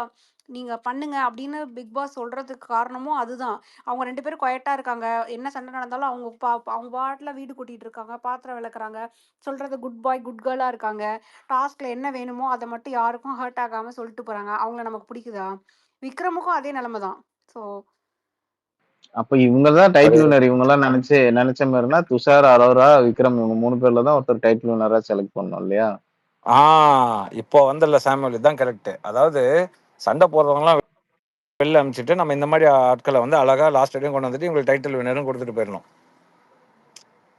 நீங்க பண்ணுங்க அப்படின்னு பிக் பாஸ் சொல்றதுக்கு காரணமும் அதுதான். அவங்க 2 பேரும் குவைட்டா இருக்காங்க. என்ன சண்டை நடந்தாலும் அவங்க பாட்டில் வீடு கூட்டிட்டு இருக்காங்க, பாத்திரம் விளக்குறாங்க, சொல்றது குட் பாய் குட் கேர்ளா இருக்காங்க. டாஸ்க்ல என்ன வேணுமோ அதை மட்டும் யாருக்கும் ஹர்ட் ஆகாம சொல்லிட்டு போறாங்க. அவங்கள நமக்கு பிடிக்குதா? விக்ரமுக்கும் அதே நிலைமை தான். ஸோ அப்ப இவங்கதான் டைட்டில் வினர். இவங்க எல்லாம் நினைச்ச மாதிரினா துஷார், அரோரா, விக்ரம் இவங்க 3 பேர்ல தான் ஒருத்தர் டைட்டில் வினரா செலக்ட் பண்ணோம் இல்லையா? இப்போ வந்தல சாமுவல், இதுதான் கரெக்ட். அதாவது சண்டை போடுறவங்களாம் வெளில அனுப்பிச்சிட்டு நம்ம இந்த மாதிரி ஆட்களை வந்து அழகா லாஸ்ட் வரையும் கொண்டு வந்துட்டு இவங்களுக்கு டைட்டில் வினரும் கொடுத்துட்டு போயிடணும்.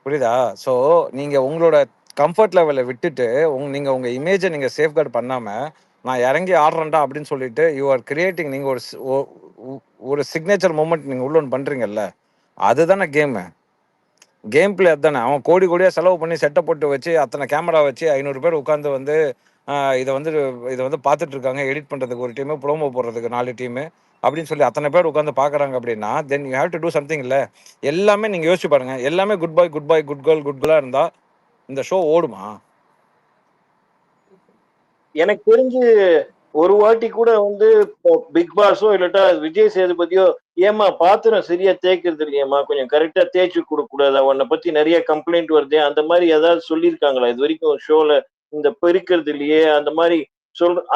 புரியுதா? ஸோ நீங்க உங்களோட கம்ஃபர்ட் லெவலை விட்டுட்டு நீங்க உங்க இமேஜை நீங்க சேஃப்கார்டு பண்ணாம நான் இறங்கி ஆடுறேன்டா அப்படின்னு சொல்லிட்டு யூ ஆர் கிரியேட்டிங். நீங்க ஒரு சிக்னேச்சர் மூமெண்ட் நீங்க உள்ள ஒன்று பண்றீங்கல்ல, அதுதானே கேம் பிளே. அதுதானே. அவன் கோடியா செலவு பண்ணி செட்டை போட்டு வச்சு அத்தனை கேமரா வச்சு 500 பேர் உட்காந்து வந்து இதை வந்து பார்த்துட்டு இருக்காங்க. எடிட் பண்றதுக்கு ஒரு டீமு, ப்ரோமோ போடுறதுக்கு 4 டீமு அப்படின்னு சொல்லி அத்தனை பேர் உட்காந்து பாக்குறாங்க அப்படின்னா, then you have to do something. இல்ல எல்லாமே நீங்க யோசிச்சு பாருங்க, எல்லாமே good bye good girl good கேர்ளா இருந்தா இந்த ஷோ ஓடுமா? எனக்கு தெரிஞ்சு ஒரு வாட்டி கூட வந்து பிக் பாஸோ இல்லாட்டா விஜய் சேதுபதியோ, ஏமா பாத்திரம் சரியா தேய்க்கிறது இல்லையம்மா, கொஞ்சம் கரெக்டா தேய்ச்சி கொடுக்க கூடாதா, உன்னை பத்தி நிறைய கம்ப்ளைண்ட் வருது, அந்த மாதிரி ஏதாவது சொல்லியிருக்காங்களா இது வரைக்கும் ஷோல? இந்த பெருக்கிறது இல்லையே அந்த மாதிரி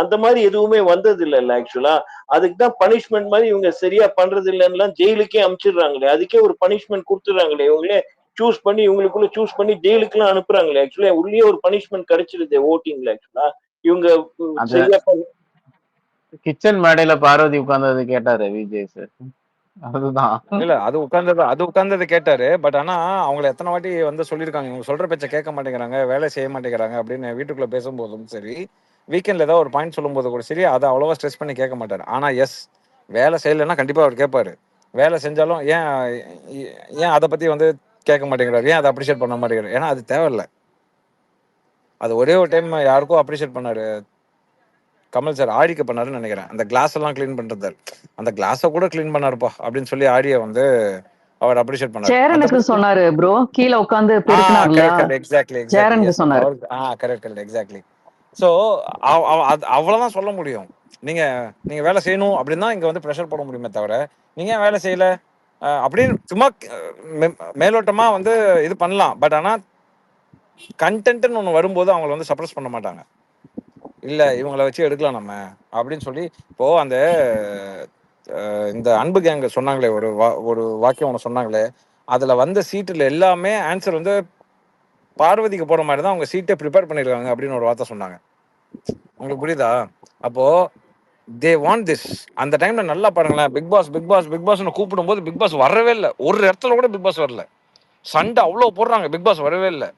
அந்த மாதிரி எதுவுமே வந்தது இல்லைல்ல. ஆக்சுவலா அதுக்கு தான் பனிஷ்மெண்ட் மாதிரி இவங்க சரியா பண்றது இல்லைன்னா ஜெயிலுக்கே அனுப்பிச்சிடுறாங்களே. அதுக்கே ஒரு பனிஷ்மெண்ட் கொடுத்துடுறாங்களே. இவங்களே சூஸ் பண்ணி இவங்களுக்குள்ள சூஸ் பண்ணி ஜெயிலுக்கு எல்லாம் அனுப்புறாங்களே. ஆக்சுவலா உள்ளே ஒரு பனிஷ்மெண்ட் கிடைச்சிருது ஓட்டிங்ல. ஆக்சுவலா இவங்க சரியா கிச்சன் மேடையில பார்வதி உட்கார்ந்தது கேட்டாரு விஜய் சார். அதுதான் இல்ல அது உட்கார்ந்தது கேட்டாரு. பட் ஆனா அவங்களை எத்தனை வாட்டி வந்து சொல்லியிருக்காங்க, இவங்க சொல்ற பேச்சை கேட்க மாட்டேங்கிறாங்க, வேலை செய்ய மாட்டேங்கிறாங்க அப்படின்னு வீட்டுக்குள்ள பேசும்போதும் சரி, வீக்கெண்ட்ல ஏதாவது ஒரு பாயிண்ட் சொல்லும் போது கூட சரி, அதை அவ்வளவா ஸ்ட்ரெஸ் பண்ணி கேட்க மாட்டாரு. ஆனா எஸ், வேலை செய்யலைன்னா கண்டிப்பா அவர் கேட்பாரு. வேலை செஞ்சாலும் ஏன் அதை பத்தி வந்து கேட்க மாட்டேங்கிறாரு, ஏன் அதை அப்ரிஷியேட் பண்ண மாட்டேங்கிறாரு? ஏன்னா அது தேவையில்லை. அது ஒரே ஒரு டைம் யாருக்கும் அப்ரிஷியேட் பண்ணாரு, கமல் சார் ஆடிக்க பண்ணாருன்னு நினைக்கிறேன். அந்த கிளாஸ் எல்லாம் கிளீன் பண்றது, அந்த கிளாஸை கூட கிளீன் பண்ணாருப்பா அப்படின்னு சொல்லி ஆடிய வந்து அவர் அப்ரிஷியேட் பண்ணாரு. சேரனுக்கு சொன்னாரு ப்ரோ, கீழே உட்கார்ந்து பெருக்கினார்ல, எக்ஸாக்ட்லி சேரனுக்கு சொன்னாரு. Correct exactly. ஸோ அவ்வளவுதான் சொல்ல முடியும். நீங்க வேலை செய்யணும் அப்படின்னா இங்க வந்து ப்ரெஷர் போட முடியுமே தவிர, நீங்க ஏன் வேலை செய்யல அப்படின்னு சும்மா மேலோட்டமா வந்து இது பண்ணலாம். பட் ஆனா கண்டென்ட்னு ஒன்று வரும்போது அவங்களை வந்து சப்ரஸ் பண்ண மாட்டாங்க. இல்ல இவங்களை வச்சு எடுக்கலாம் நம்ம அப்படின்னு சொல்லி. இப்போ அந்த இந்த அன்பு கேங்க சொன்னாங்களே, ஒரு வாக்கியம் ஒன்று சொன்னாங்களே, அதுல வந்த சீட்டுல எல்லாமே ஆன்சர் வந்து பார்வதிக்கு போற மாதிரி தான் அவங்க சீட்டை ப்ரிப்பேர் பண்ணிருக்காங்க அப்படின்னு ஒரு வார்த்தை சொன்னாங்க. உங்களுக்கு புரியுதா? அப்போ தே வாண்ட் திஸ். அந்த டைம்ல நல்லா பாருங்களேன், பிக் பாஸ் கூப்பிடும் போது பிக் பாஸ் வரவே இல்லை. ஒரு இடத்துல கூட பிக் பாஸ் வரல. சண்டை அவ்வளவு போடுறாங்க, பிக் பாஸ் வரவே இல்லை.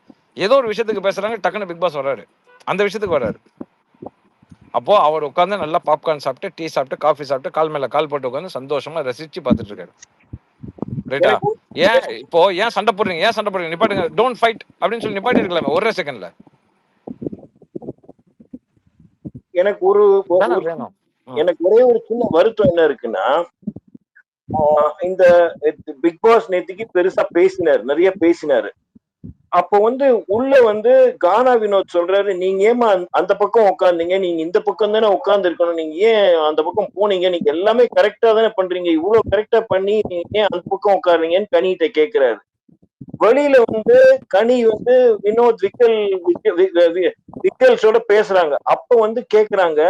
ஏதோ ஒரு விஷயத்துக்கு பேசுறாங்க, டக்குன்னு பிக் பாஸ் வர்றாரு, அந்த விஷயத்துக்கு வர்றாரு. அப்போ அவர் உட்காந்து நல்லா பாப்கார்ன் சாப்பிட்டு, டீ சாப்பிட்டு, காஃபி சாப்பிட்டு, கால் மேல கால் போட்டு உட்காந்து சந்தோஷமா ரசிச்சு பார்த்துட்டு இருக்காரு. ரைட்டா? ஏன் சண்டை போடுறீங்க? நிப்பாட்டுங்க. டோன்ட் ஃபைட் அப்படின்னு சொல்லி நிப்பாட்டி இருக்கலாமே ஒரே செகண்ட்ல. எனக்கு ஒரே ஒரு சின்ன வருத்தம் என்ன இருக்குன்னா, இந்த பிக் பாஸ் நேத்திக்கு பெருசா நிறைய பேசினாரு. அப்போ உள்ள கானா வினோத் சொல்றாரு, நீங்க ஏமா அந்த பக்கம் உட்காந்தீங்க, நீங்க இந்த பக்கம் தானே உட்கார்ந்து இருக்கணும், நீங்க ஏன் அந்த பக்கம் போனீங்க, நீங்க எல்லாமே கரெக்டா தானே பண்றீங்க, இவ்வளவு கரெக்டா பண்ணி நீங்க ஏன் அந்த பக்கம் உட்காருறீங்கன்னு கனிகிட்ட கேக்குறாரு. வெளியில கனி வினோத் விக்கல்ஸோட பேசுறாங்க. அப்ப கேக்குறாங்க,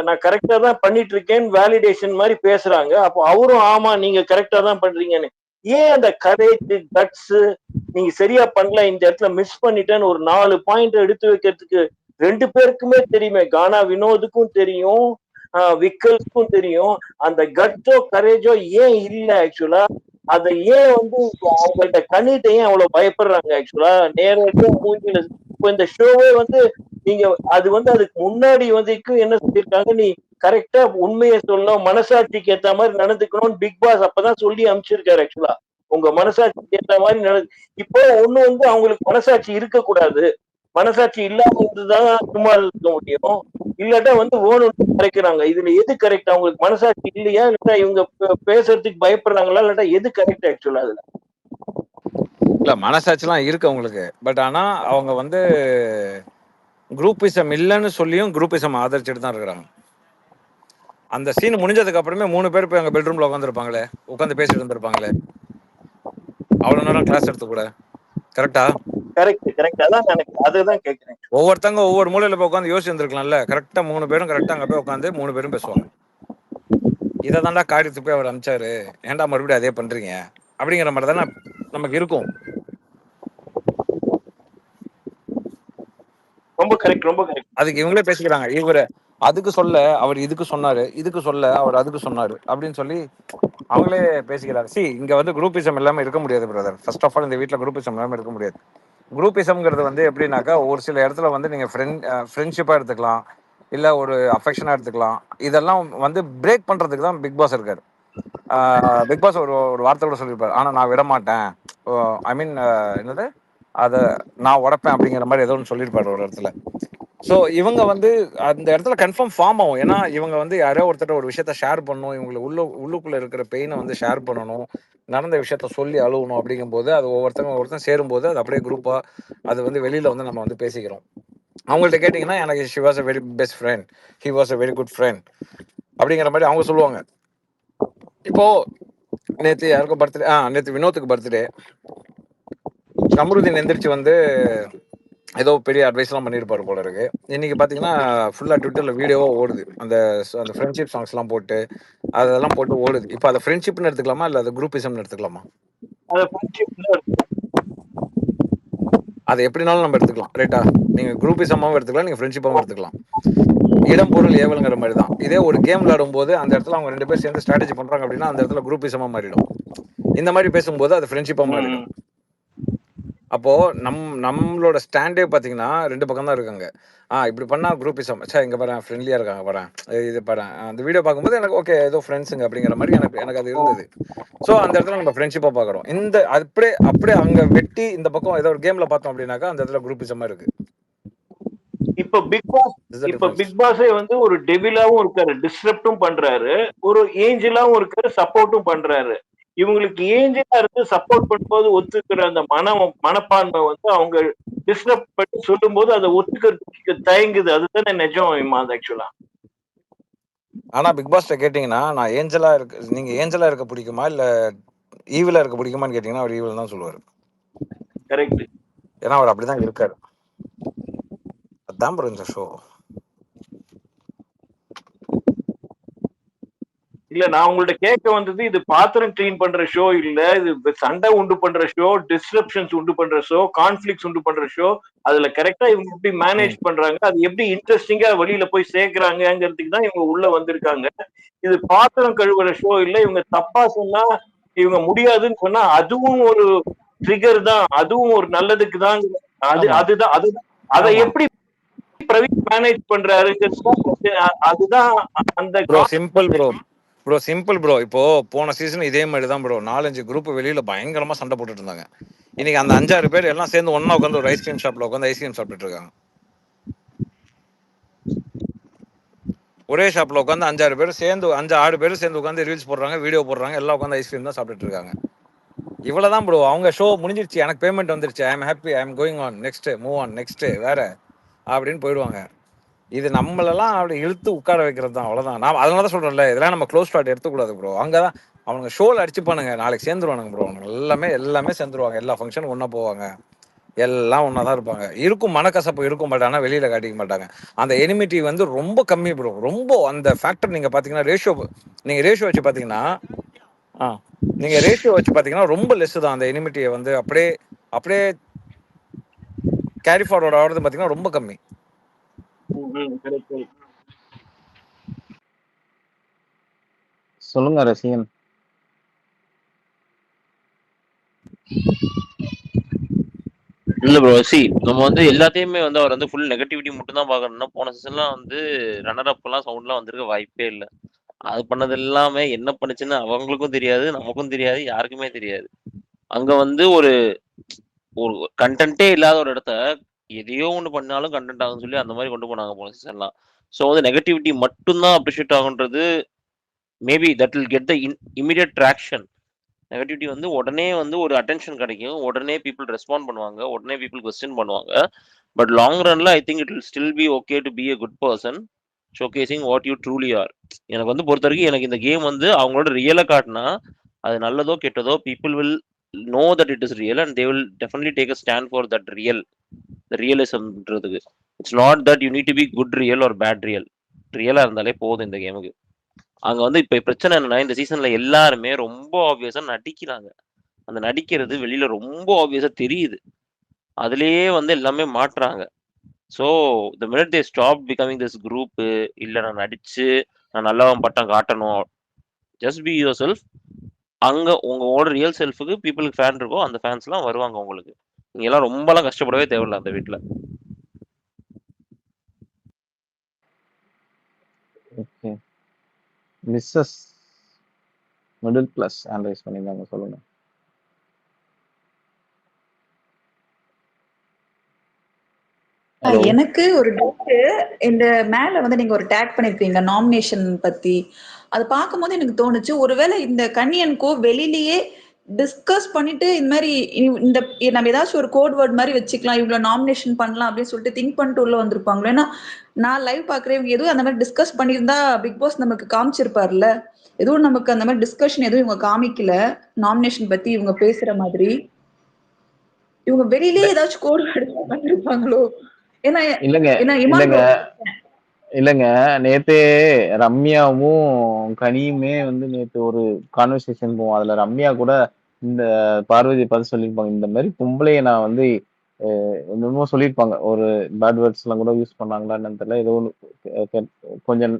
நான் கரெக்டா தான் பண்ணிட்டு இருக்கேன்னு வேலிடேஷன் மாதிரி பேசுறாங்க. அப்போ அவரும் ஆமா நீங்க கரெக்டா தான் பண்றீங்கன்னு. ஏன் அந்த கரேஜ் கட்ஸ் நீங்க சரியா பண்ணல, இந்த இடத்துல மிஸ் பண்ணிட்டேன்னு ஒரு 4 பாயிண்ட் எடுத்து வைக்கிறதுக்கு 2 பேருக்குமே தெரியுமே, கானா வினோதுக்கும் தெரியும், விக்கல்ஸ்க்கும் தெரியும். அந்த கட்ஸோ கரேஜோ ஏன் இல்ல ஆக்சுவலா? அத ஏன் அவங்கள்ட்ட கனிட்ட ஏன் அவ்வளவு பயப்படுறாங்க ஆக்சுவலா? நேரடியா மூஞ்சில இப்ப இந்த ஷோவே நீங்க அதுக்கு முன்னாடி என்ன சொல்லியிருக்காங்க, நீ கரெக்டா உண்மையை சொல்லணும், மனசாட்சிக்கு ஏத்த மாதிரி நடந்துக்கணும்னு பிக் பாஸ் அப்பதான் சொல்லி அனுப்பிச்சிருக்காரு ஆக்சுவலா. உங்க மனசாட்சிக்கு ஏத்த மாதிரி இப்போ அவங்களுக்கு மனசாட்சி இருக்கக்கூடாது, மனசாட்சி இல்லாம இருந்துதான் சும்மா இருக்க முடியும், இல்லாட்டா ஓணும் கரைக்கிறாங்க. இதுல எது கரெக்ட்? அவங்களுக்கு மனசாட்சி இல்லையா, இல்லாட்டா இவங்க பேசுறதுக்கு பயப்படுறாங்களா, இல்லாட்டா எது கரெக்ட் ஆக்சுவலா? அதுல இல்ல மனசாட்சிலாம் இருக்கு அவங்களுக்கு. பட் ஆனா அவங்க குரூப்பிசம் இல்லைன்னு சொல்லியும் குரூப்பிசம் ஆதரிச்சுட்டு தான் இருக்கிறாங்க. அந்த சீன் முடிஞ்சதுக்கு அப்புறமே 3 பேர் போய் அங்க பெட்ரூம்ல உட்காந்துருப்பாங்களே, உட்காந்து பேசிட்டு இருந்திருப்பாங்களே அவ்வளவு நேரம் கிளாஸ் எடுத்து கூட. கரெக்டா? கரெக்ட். அதுதான் கேட்கிறேன். ஒவ்வொருத்தங்க ஒவ்வொரு மூலையில போய் உட்காந்து யோசிச்சிருந்துருக்கலாம்ல. கரெக்டா 3 பேரும் கரெக்டா அங்க போய் உட்காந்து 3 பேரும் பேசுவாங்க. இதை தாண்டா காரியத்துக்கு போய் அவர் அனுப்பிச்சாரு, ஏன்டா மறுபடியும் அதே பண்றீங்க அப்படிங்கிற மாதிரி தானே நமக்கு இருக்கும். ரொம்ப கரெக்ட். அதுக்கு இவங்களே பேசிக்கிறாங்க, இவரு அதுக்கு சொல்ல அவர் இதுக்கு சொன்னாரு, இதுக்கு சொல்ல அவர் அதுக்கு சொன்னாரு அப்படின்னு சொல்லி அவங்களே பேசிக்கிறாங்க. இங்க குரூப்பிசம் எல்லாமே இருக்க முடியாது பிரதர். ஃபர்ஸ்ட் ஆஃப் ஆல் இந்த வீட்டுல குரூப்பிசம் எல்லாமே இருக்க முடியாது. குரூப்பிசம்ங்கிறது எப்படின்னாக்கா, ஒரு சில இடத்துல நீங்க ஃப்ரெண்ட்ஷிப்பா எடுத்துக்கலாம், இல்ல ஒரு அஃபெக்ஷனா எடுத்துக்கலாம். இதெல்லாம் பிரேக் பண்றதுக்கு தான் பிக் பாஸ் இருக்காரு. பிக் பாஸ் ஒரு வார்த்தை கூட சொல்லியிருப்பாரு, ஆனா நான் விட மாட்டேன், ஐ மீன் என்னது அதை நான் உடைப்பேன் அப்படிங்கிற மாதிரி ஏதோ ஒன்று சொல்லியிருப்பாரு ஒரு இடத்துல. ஸோ இவங்க அந்த இடத்துல கன்ஃபார்ம் ஃபார்ம் ஆகும். ஏன்னா இவங்க யாரோ ஒருத்தர் ஒரு விஷயத்த ஷேர் பண்ணணும், இவங்களுக்கு உள்ளுக்குள்ள இருக்கிற பெயினை ஷேர் பண்ணணும், நடந்த விஷயத்த சொல்லி அழுவணும். அப்படிங்கும்போது அது ஒவ்வொருத்தரும் சேரும்போது அது அப்படியே குரூப்பா அது வெளியில நம்ம பேசிக்கிறோம். அவங்கள்ட்ட கேட்டிங்கன்னா, எனக்கு she was a very best friend, he was a very good friend அப்படிங்கிற மாதிரி அவங்க சொல்லுவாங்க. இப்போ நேற்று யாருக்கும் பர்த்டே, நேற்று வினோத்துக்கு பர்த்டே. கமருதீன் எந்திரிச்சு ஏதோ பெரிய அட்வைஸ்லாம் பண்ணியிருப்பாரு போல இருக்கு. இன்னைக்கு பார்த்தீங்கன்னா ஃபுல்லாக ட்விட்டரில் வீடியோவா ஓடுது, அந்த ஃப்ரெண்ட்ஷிப் சாங்ஸ்லாம் போட்டு அதெல்லாம் போட்டு ஓடுது. இப்போ அதை ஃப்ரெண்ட்ஷிப்னு எடுத்துக்கலாமா, இல்லை அது குரூப்பிசம்னு எடுத்துக்கலாமா? அதை எப்படினாலும் நம்ம எடுத்துக்கலாம். ரைட்டா? நீங்கள் குரூப்பிசமாகவும் எடுத்துக்கலாம், நீங்கள் ஃப்ரெண்ட்ஷிப்பாகவும் எடுத்துக்கலாம். இடம் பொருள் ஏவலுங்கிற மாதிரி தான். இதே ஒரு கேம் விளையாடும் போது அந்த இடத்துல அவங்க 2 பேர் சேர்ந்து ஸ்ட்ராட்டஜி பண்றாங்க அப்படின்னா அந்த இடத்துல குரூப்பிசமாக மாறிடும். இந்த மாதிரி பேசும்போது அது ஃப்ரெண்ட்ஷிப்பாக மாறிடும். அப்போ நம்மளோட ஸ்டாண்டே பாத்தீங்கன்னா 2 பக்கம் தான் இருக்காங்க. இப்படி பண்ணா குரூப்பிசம், இங்க பாரு ஃப்ரெண்ட்லியா இருக்காங்க பாரு, இது பாரு. அந்த வீடியோ பார்க்கும்போது எனக்கு ஓகே ஏதோ ஃப்ரெண்ட்ஸுங்க அப்படிங்கிற மாதிரி எனக்கு அது இருந்தது. ஸோ அந்த இடத்துல நம்ம ஃப்ரெண்ட்ஷிப்பா பாக்குறோம். இந்த அப்படியே அங்க வெட்டி இந்த பக்கம் ஏதோ ஒரு கேம்ல பார்த்தோம் அப்படின்னாக்கா அந்த இடத்துல குரூப்பிசமா இருக்கு. இப்ப பிக் பாஸே ஒரு டெவிலாவும் இருக்காரு, டிஸ்ரப்டும் பண்றாரு, ஒரு ஏஞ்சலாவும் இருக்காரு, சப்போர்ட்டும் பண்றாரு. இவங்களுக்கு ஏஞ்சலா இருந்து சப்போர்ட் பண்ணும்போது ஒத்துக்கிற அந்த மனப்பான்மை அவங்க டிஸ்டர்ப் பண்ணி சொல்லும் போது அதை ஒத்துக்கிறதுக்கு தயங்குது. அதுதானே நிஜம் ஆக்சுவலா. ஆனா பிக் பாஸ்ட கேட்டீங்கன்னா, நான் ஏஞ்சலா நீங்க ஏஞ்சலா இருக்க பிடிக்குமா இல்ல ஈவிலா இருக்க பிடிக்குமான்னு கேட்டீங்கன்னா அவர் ஈவில் தான் சொல்லுவாரு. கரெக்ட். ஏன்னா அவர் அப்படிதான் இருக்காரு. அதான் ப்ரோ இந்த ஷோ. இல்ல, நான் உங்கள்ட்ட கேட்க வந்தது, இது பாத்திரம் கிளீன் பண்ற ஷோ இல்ல, இது சண்டை உண்டு பண்ற ஷோ, டிஸ்ரப்ஷன்ஸ் உண்டு பண்ற ஷோ, கான்ஃபிளிக்ஸ் உண்டு பண்ற ஷோ. அதுல கரெக்டா இவங்க எப்படி மேனேஜ் பண்றாங்க, அது எப்படி இன்ட்ரெஸ்டிங்கா வெளியில போய் சேர்க்கிறாங்கிறதுக்கு தான் இவங்க உள்ள வந்திருக்காங்க. இது பாத்திரம் கழுவுற ஷோ இல்ல. இவங்க தப்பா சொன்னா, இவங்க முடியாதுன்னு சொன்னா அதுவும் ஒரு ட்ரிகர் தான், அதுவும் ஒரு நல்லதுக்கு தான். அதுதான் அதை எப்படி பிரவீன் மேனேஜ் பண்றாருங்கிறது அதுதான் அந்த ப்ரோ சிம்பிள் ப்ரோ இப்போ போன சீசன் இதே மாதிரி தான் ப்ரோ 4-5 குரூப் வெளியில பயங்கரமா சண்டை போட்டுட்டு இருந்தாங்க. இன்னைக்கு அந்த 5-6 பேர் எல்லாம் சேர்ந்து ஒண்ணா உட்காந்து ஒரு ஐஸ்கிரீம் ஷாப்ல உட்காந்து ஐஸ்கிரீம் சாப்பிட்டுட்டு இருக்காங்க. ஒரே ஷாப்ல உட்காந்து 5-6 பேர் சேர்ந்து 5-6 பேர் சேர்ந்து உட்காந்து ரீல்ஸ் போடுறாங்க, வீடியோ போடுறாங்க, எல்லாம் உட்காந்து ஐஸ்கிரீம் தான் சாப்பிட்டுட்டு இருக்காங்க. இவ்வளவுதான் ப்ரோ. அவங்க ஷோ முடிஞ்சிருச்சு, எனக்கு பேமெண்ட் வந்துருச்சு, I am happy, I am going on, next move on, next வேற அப்படின்னு போயிடுவாங்க. இது நம்மளெல்லாம் அப்படி இழுத்து உட்கார வைக்கிறது தான், அவ்வளவுதான். நான் அதனால தான் சொல்றேன்ல, இதெல்லாம் நம்ம க்ளோஸ் ஷாட் எடுத்துக்கூடாது ப்ரோ. அங்கதான் அவங்க ஷோல அடிச்சுப்பானுங்க, நாளைக்கு சேர்ந்துருவானுங்க ப்ரோ. எல்லாமே சேர்ந்துருவாங்க, எல்லா ஃபங்க்ஷனும் ஒண்ணா போவாங்க, எல்லாம் ஒன்னா தான் இருப்பாங்க. இருக்கும் மனக்கசப்பு இருக்கும், பட் ஆனால் வெளியில காட்டிக்க மாட்டாங்க. அந்த எனிமிட்டி வந்து ரொம்ப கம்மி ப்ரோ, ரொம்ப. அந்த ஃபேக்டர் நீங்க பாத்தீங்கன்னா ரேஷியோ வச்சு பாத்தீங்கன்னா ரொம்ப லெஸ் தான். அந்த எனிமிட்டியை வந்து அப்படியே கேரி ஃபார்வர்ட் ஆகிறது பாத்தீங்கன்னா ரொம்ப கம்மி. சொல்லுங்க ரசிகன். இல்ல ப்ரோ, நம்ம வந்து எல்லாத்தையுமே வந்து அவர் வந்து ஃபுல் நெகட்டிவிட்டி மட்டும் தான் பாக்கணும்னா, போன சீசன்லாம் வந்து ரன்னர் அப் எல்லாம் சவுண்ட்லாம் வந்திருக்க வாய்ப்பே இல்லை. அது பண்ணது எல்லாமே என்ன பண்ணுச்சுன்னு அவங்களுக்கும் தெரியாது, நமக்கும் தெரியாது, யாருக்குமே தெரியாது. அங்க வந்து ஒரு கண்டென்ட்டே இல்லாத ஒரு இடத்த எதையோ ஒண்ணு பண்ணாலும் கண்டென்ட் ஆகும்னு சொல்லி அந்த மாதிரி கொண்டு போனாங்க போன சீசன்லாம். ஸோ வந்து நெகட்டிவிட்டி மட்டும்தான் அப்ரிஷியேட் ஆகுன்றது maybe that will get the immediate traction. Negativity வந்து உடனே வந்து ஒரு அட்டென்ஷன் கிடைக்கும், உடனே பீப்புள் ரெஸ்பாண்ட் பண்ணுவாங்க, உடனே பீப்புள் கொஸ்டின் பண்ணுவாங்க. பட் லாங் ரன்ல I think it will still be okay to be a good person showcasing what you truly are. எனக்கு வந்து பொறுத்த வரைக்கும் எனக்கு இந்த கேம் வந்து அவங்களோட ரியலை காட்டினா அது நல்லதோ கெட்டதோ people will know that it is real and they will definitely take a stand for that the realismன்றதுக்கு. It's not that you need to be good real or bad ரியலா இருந்தாலே போதும் இந்த கேமுக்கு. அங்க வந்து இப்ப பிரச்சனை என்னன்னா, இந்த சீசன்ல எல்லாருமே ரொம்ப ஆப்வியஸா நடிக்கிறாங்க. அந்த நடிக்கிறது வெளியில ரொம்ப ஆப்வியஸா தெரியுது, அதுலயே வந்து எல்லாமே மாட்டுறாங்க. So the minute they stop becoming this group, இல்ல நான் நடிச்சு நான் நல்லவன் பட்டம் காட்டணும், ஜஸ்ட் பி யுவர் செல்ஃப். அங்க உங்களோட ரியல் செல்ஃபுக்கு பீப்புளுக்கு ஃபேன் இருக்கும், அந்த ஃபேன்ஸ் எல்லாம் வருவாங்க உங்களுக்கு. நீங்க எல்லாம் ரொம்பலாம் கஷ்டப்படவே தேவையில்ல அந்த வீட்டுல. Okay, Mrs middle class analyse பண்ணியிருந்தாங்க, சொல்லுங்க. ஹலோ. எனக்கு ஒரு டவுட். இந்த மேல வந்து நீங்க ஒரு டேக் பண்ணிருப்பீங்க நாமினேஷன் பத்தி. அது பார்க்கும்போது எனக்கு தோணுச்சு, ஒருவேளை இந்த கன்னியன்கோ வெளியிலேயே டிஸ்கஸ் பண்ணிட்டு இந்த மாதிரி இந்த நம்ம ஏதாச்சும் ஒரு கோட் வேர்ட் மாதிரி வச்சுக்கலாம், இவ்வளவு நாமினேஷன் பண்ணலாம் அப்படின்னு சொல்லிட்டு திங்க் பண்ணிட்டு உள்ள வந்திருப்பாங்களோ. ஏன்னா நான் லைவ் பாக்குறேன், இவங்க எதுவும் அந்த மாதிரி டிஸ்கஸ் பண்ணியிருந்தா பிக் பாஸ் நமக்கு காமிச்சிருப்பார்ல. எதுவும் நமக்கு அந்த மாதிரி டிஸ்கஷன் எதுவும் இவங்க காமிக்கல நாமினேஷன் பத்தி இவங்க பேசுற மாதிரி. இவங்க வெளியிலேயே ஏதாச்சும் கோட் வேர்ட் பண்ணிருப்பாங்களோ. ஏன்னா இல்லங்க, நேத்தே ரம்யாவும் கனியுமே வந்து நேத்து ஒரு கான்வர்சேஷன் போவோம். அதுல ரம்யா கூட இந்த பார்வதி பார்த்து சொல்லியிருப்பாங்க, இந்த மாதிரி பொம்பளைய நான் வந்து என்னமோ சொல்லியிருப்பாங்க, ஒரு பேட் வேர்ட்ஸ் எல்லாம் கூட யூஸ் பண்ணாங்களான்னு தெரியல, ஏதோ ஒன்று கொஞ்சம்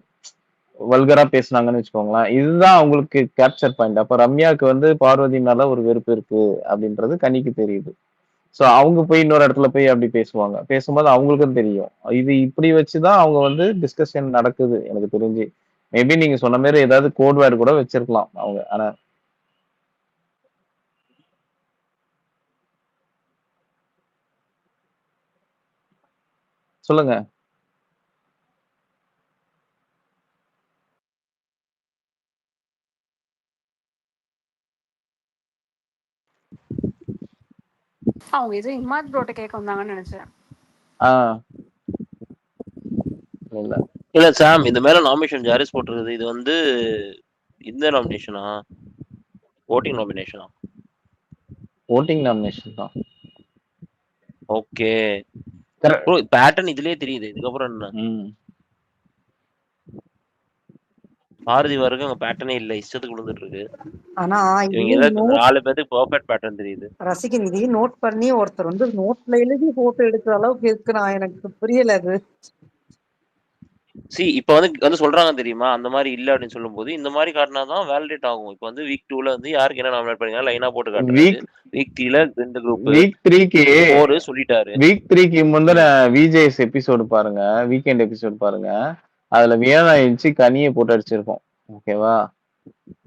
வல்கரா பேசுனாங்கன்னு வச்சுக்கோங்களேன். இதுதான் அவங்களுக்கு கேப்சர் பாயிண்ட். அப்ப ரம்யாவுக்கு வந்து பார்வதி மேல ஒரு வெறுப்பு இருக்கு அப்படின்றது கனிக்கு தெரியுது. சோ அவங்க போய் இன்னொரு இடத்துல போய் அப்படி பேசுவாங்க, பேசும்போது அவங்களுக்கும் தெரியும். இது இப்படி வச்சுதான் அவங்க வந்து டிஸ்கஷன் நடக்குது எனக்கு தெரிஞ்சு. மேபி நீங்க சொன்ன மாதிரி ஏதாவது கோட் வேர்டு கூட வச்சிருக்கலாம் அவங்க. ஆனா சொல்லுங்க. அவங்க ஏதோ இமாத் ப்ரோட்ட கேட்க வந்தாங்கன்னு நினைச்சேன். இல்ல சாம், இந்த மேல நாமினேஷன் ஜாரிஸ் போட்டிருக்குது, இது வந்து இந்த நாமினேஷனா, ஓட்டிங் நாமினேஷனா? ஓட்டிங் நாமினேஷன் தான். ஓகே ப்ரோ, பேட்டர்ன் இதுலயே தெரியுது. இதுக்கப்புறம் என்ன பாரதி வரைக்கும் அங்க பேட்டர்னே இல்ல, இஷ்டத்துக்கு விழுந்துட்டு இருக்கு. ஆனா இவங்க 4 பேருக்கு பெர்ஃபெக்ட் பேட்டர்ன் தெரியுது. ரசிகன் இதையும் நோட் பண்ணி ஒருத்தர் வந்து நோட்ல எழுதி போட்டோ எடுக்கிற அளவுக்கு இருக்கு. நான் எனக்கு புரியல அது. இப்ப வந்து சொல்றாங்க தெரியுமா, அந்த மாதிரி இல்ல அப்படின்னு சொல்லும்போது இந்த மாதிரி காட்டினாதான் வேலிடேட் ஆகும். இப்ப வந்து வீக் 2ல வந்து யாருக்கு என்ன நாமினேட் பண்ணீங்க லைனா போட்டு காட்டுறாரு. வீக் வீக் 3ல 2 குரூப், வீக் 3க்கு 4 சொல்லிட்டாரு. வீக் 3க்கு முந்தின விஜேஎஸ் எபிசோடு பாருங்க, வீக்கெண்ட் எபிசோடு பாருங்க. அதுல வியானா இருந்துச்சு, கனியை போட்டு அடிச்சிருக்கோம். ஓகேவா,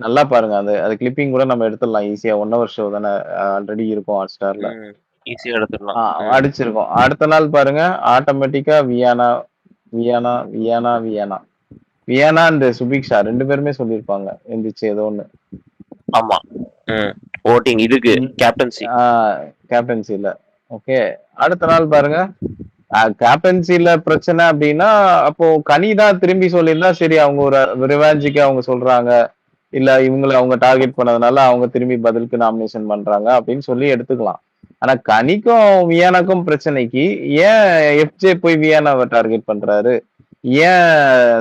நல்லா பாருங்க. அது கிளிப்பிங் கூட நம்ம எடுத்துடலாம் ஈஸியா. 1 hour ஷோ தானே, ஆல்ரெடி இருக்கும் ஹாட் ஸ்டார்ல. ஈஸியா எடுத்துடலாம். அடிச்சிருக்கோம். அடுத்த நாள் பாருங்க, ஆட்டோமேட்டிக்கா வியானா வியானா வியானா வியானா வியானா இந்த சுபிக்ஷா 2 பேருமே சொல்லியிருப்பாங்க எந்திரிச்சு ஏதோ ஒண்ணு. ஆமா, ஓட்டிங் இதுக்கு கேப்டன்சி கேப்டன்சில. ஓகே, அடுத்த நாள் பாருங்க, கேப்டன்சில பிரச்சனை அப்படின்னா அப்போ கனி தான் திரும்பி சொல்லியிருந்தா சரி, அவங்க ஒரு ரிவாஞ்சுக்கு அவங்க சொல்றாங்க, இல்ல இவங்களை அவங்க டார்கெட் பண்ணதுனால அவங்க திரும்பி பதிலுக்கு நாமினேஷன் பண்றாங்க அப்படின்னு சொல்லி எடுத்துக்கலாம். ஆனா கனிக்கும் வியானாக்கும் பிரச்சனைக்கு ஏன் எஃப்ஜே போய் வியானாவை டார்கெட் பண்றாரு, ஏன்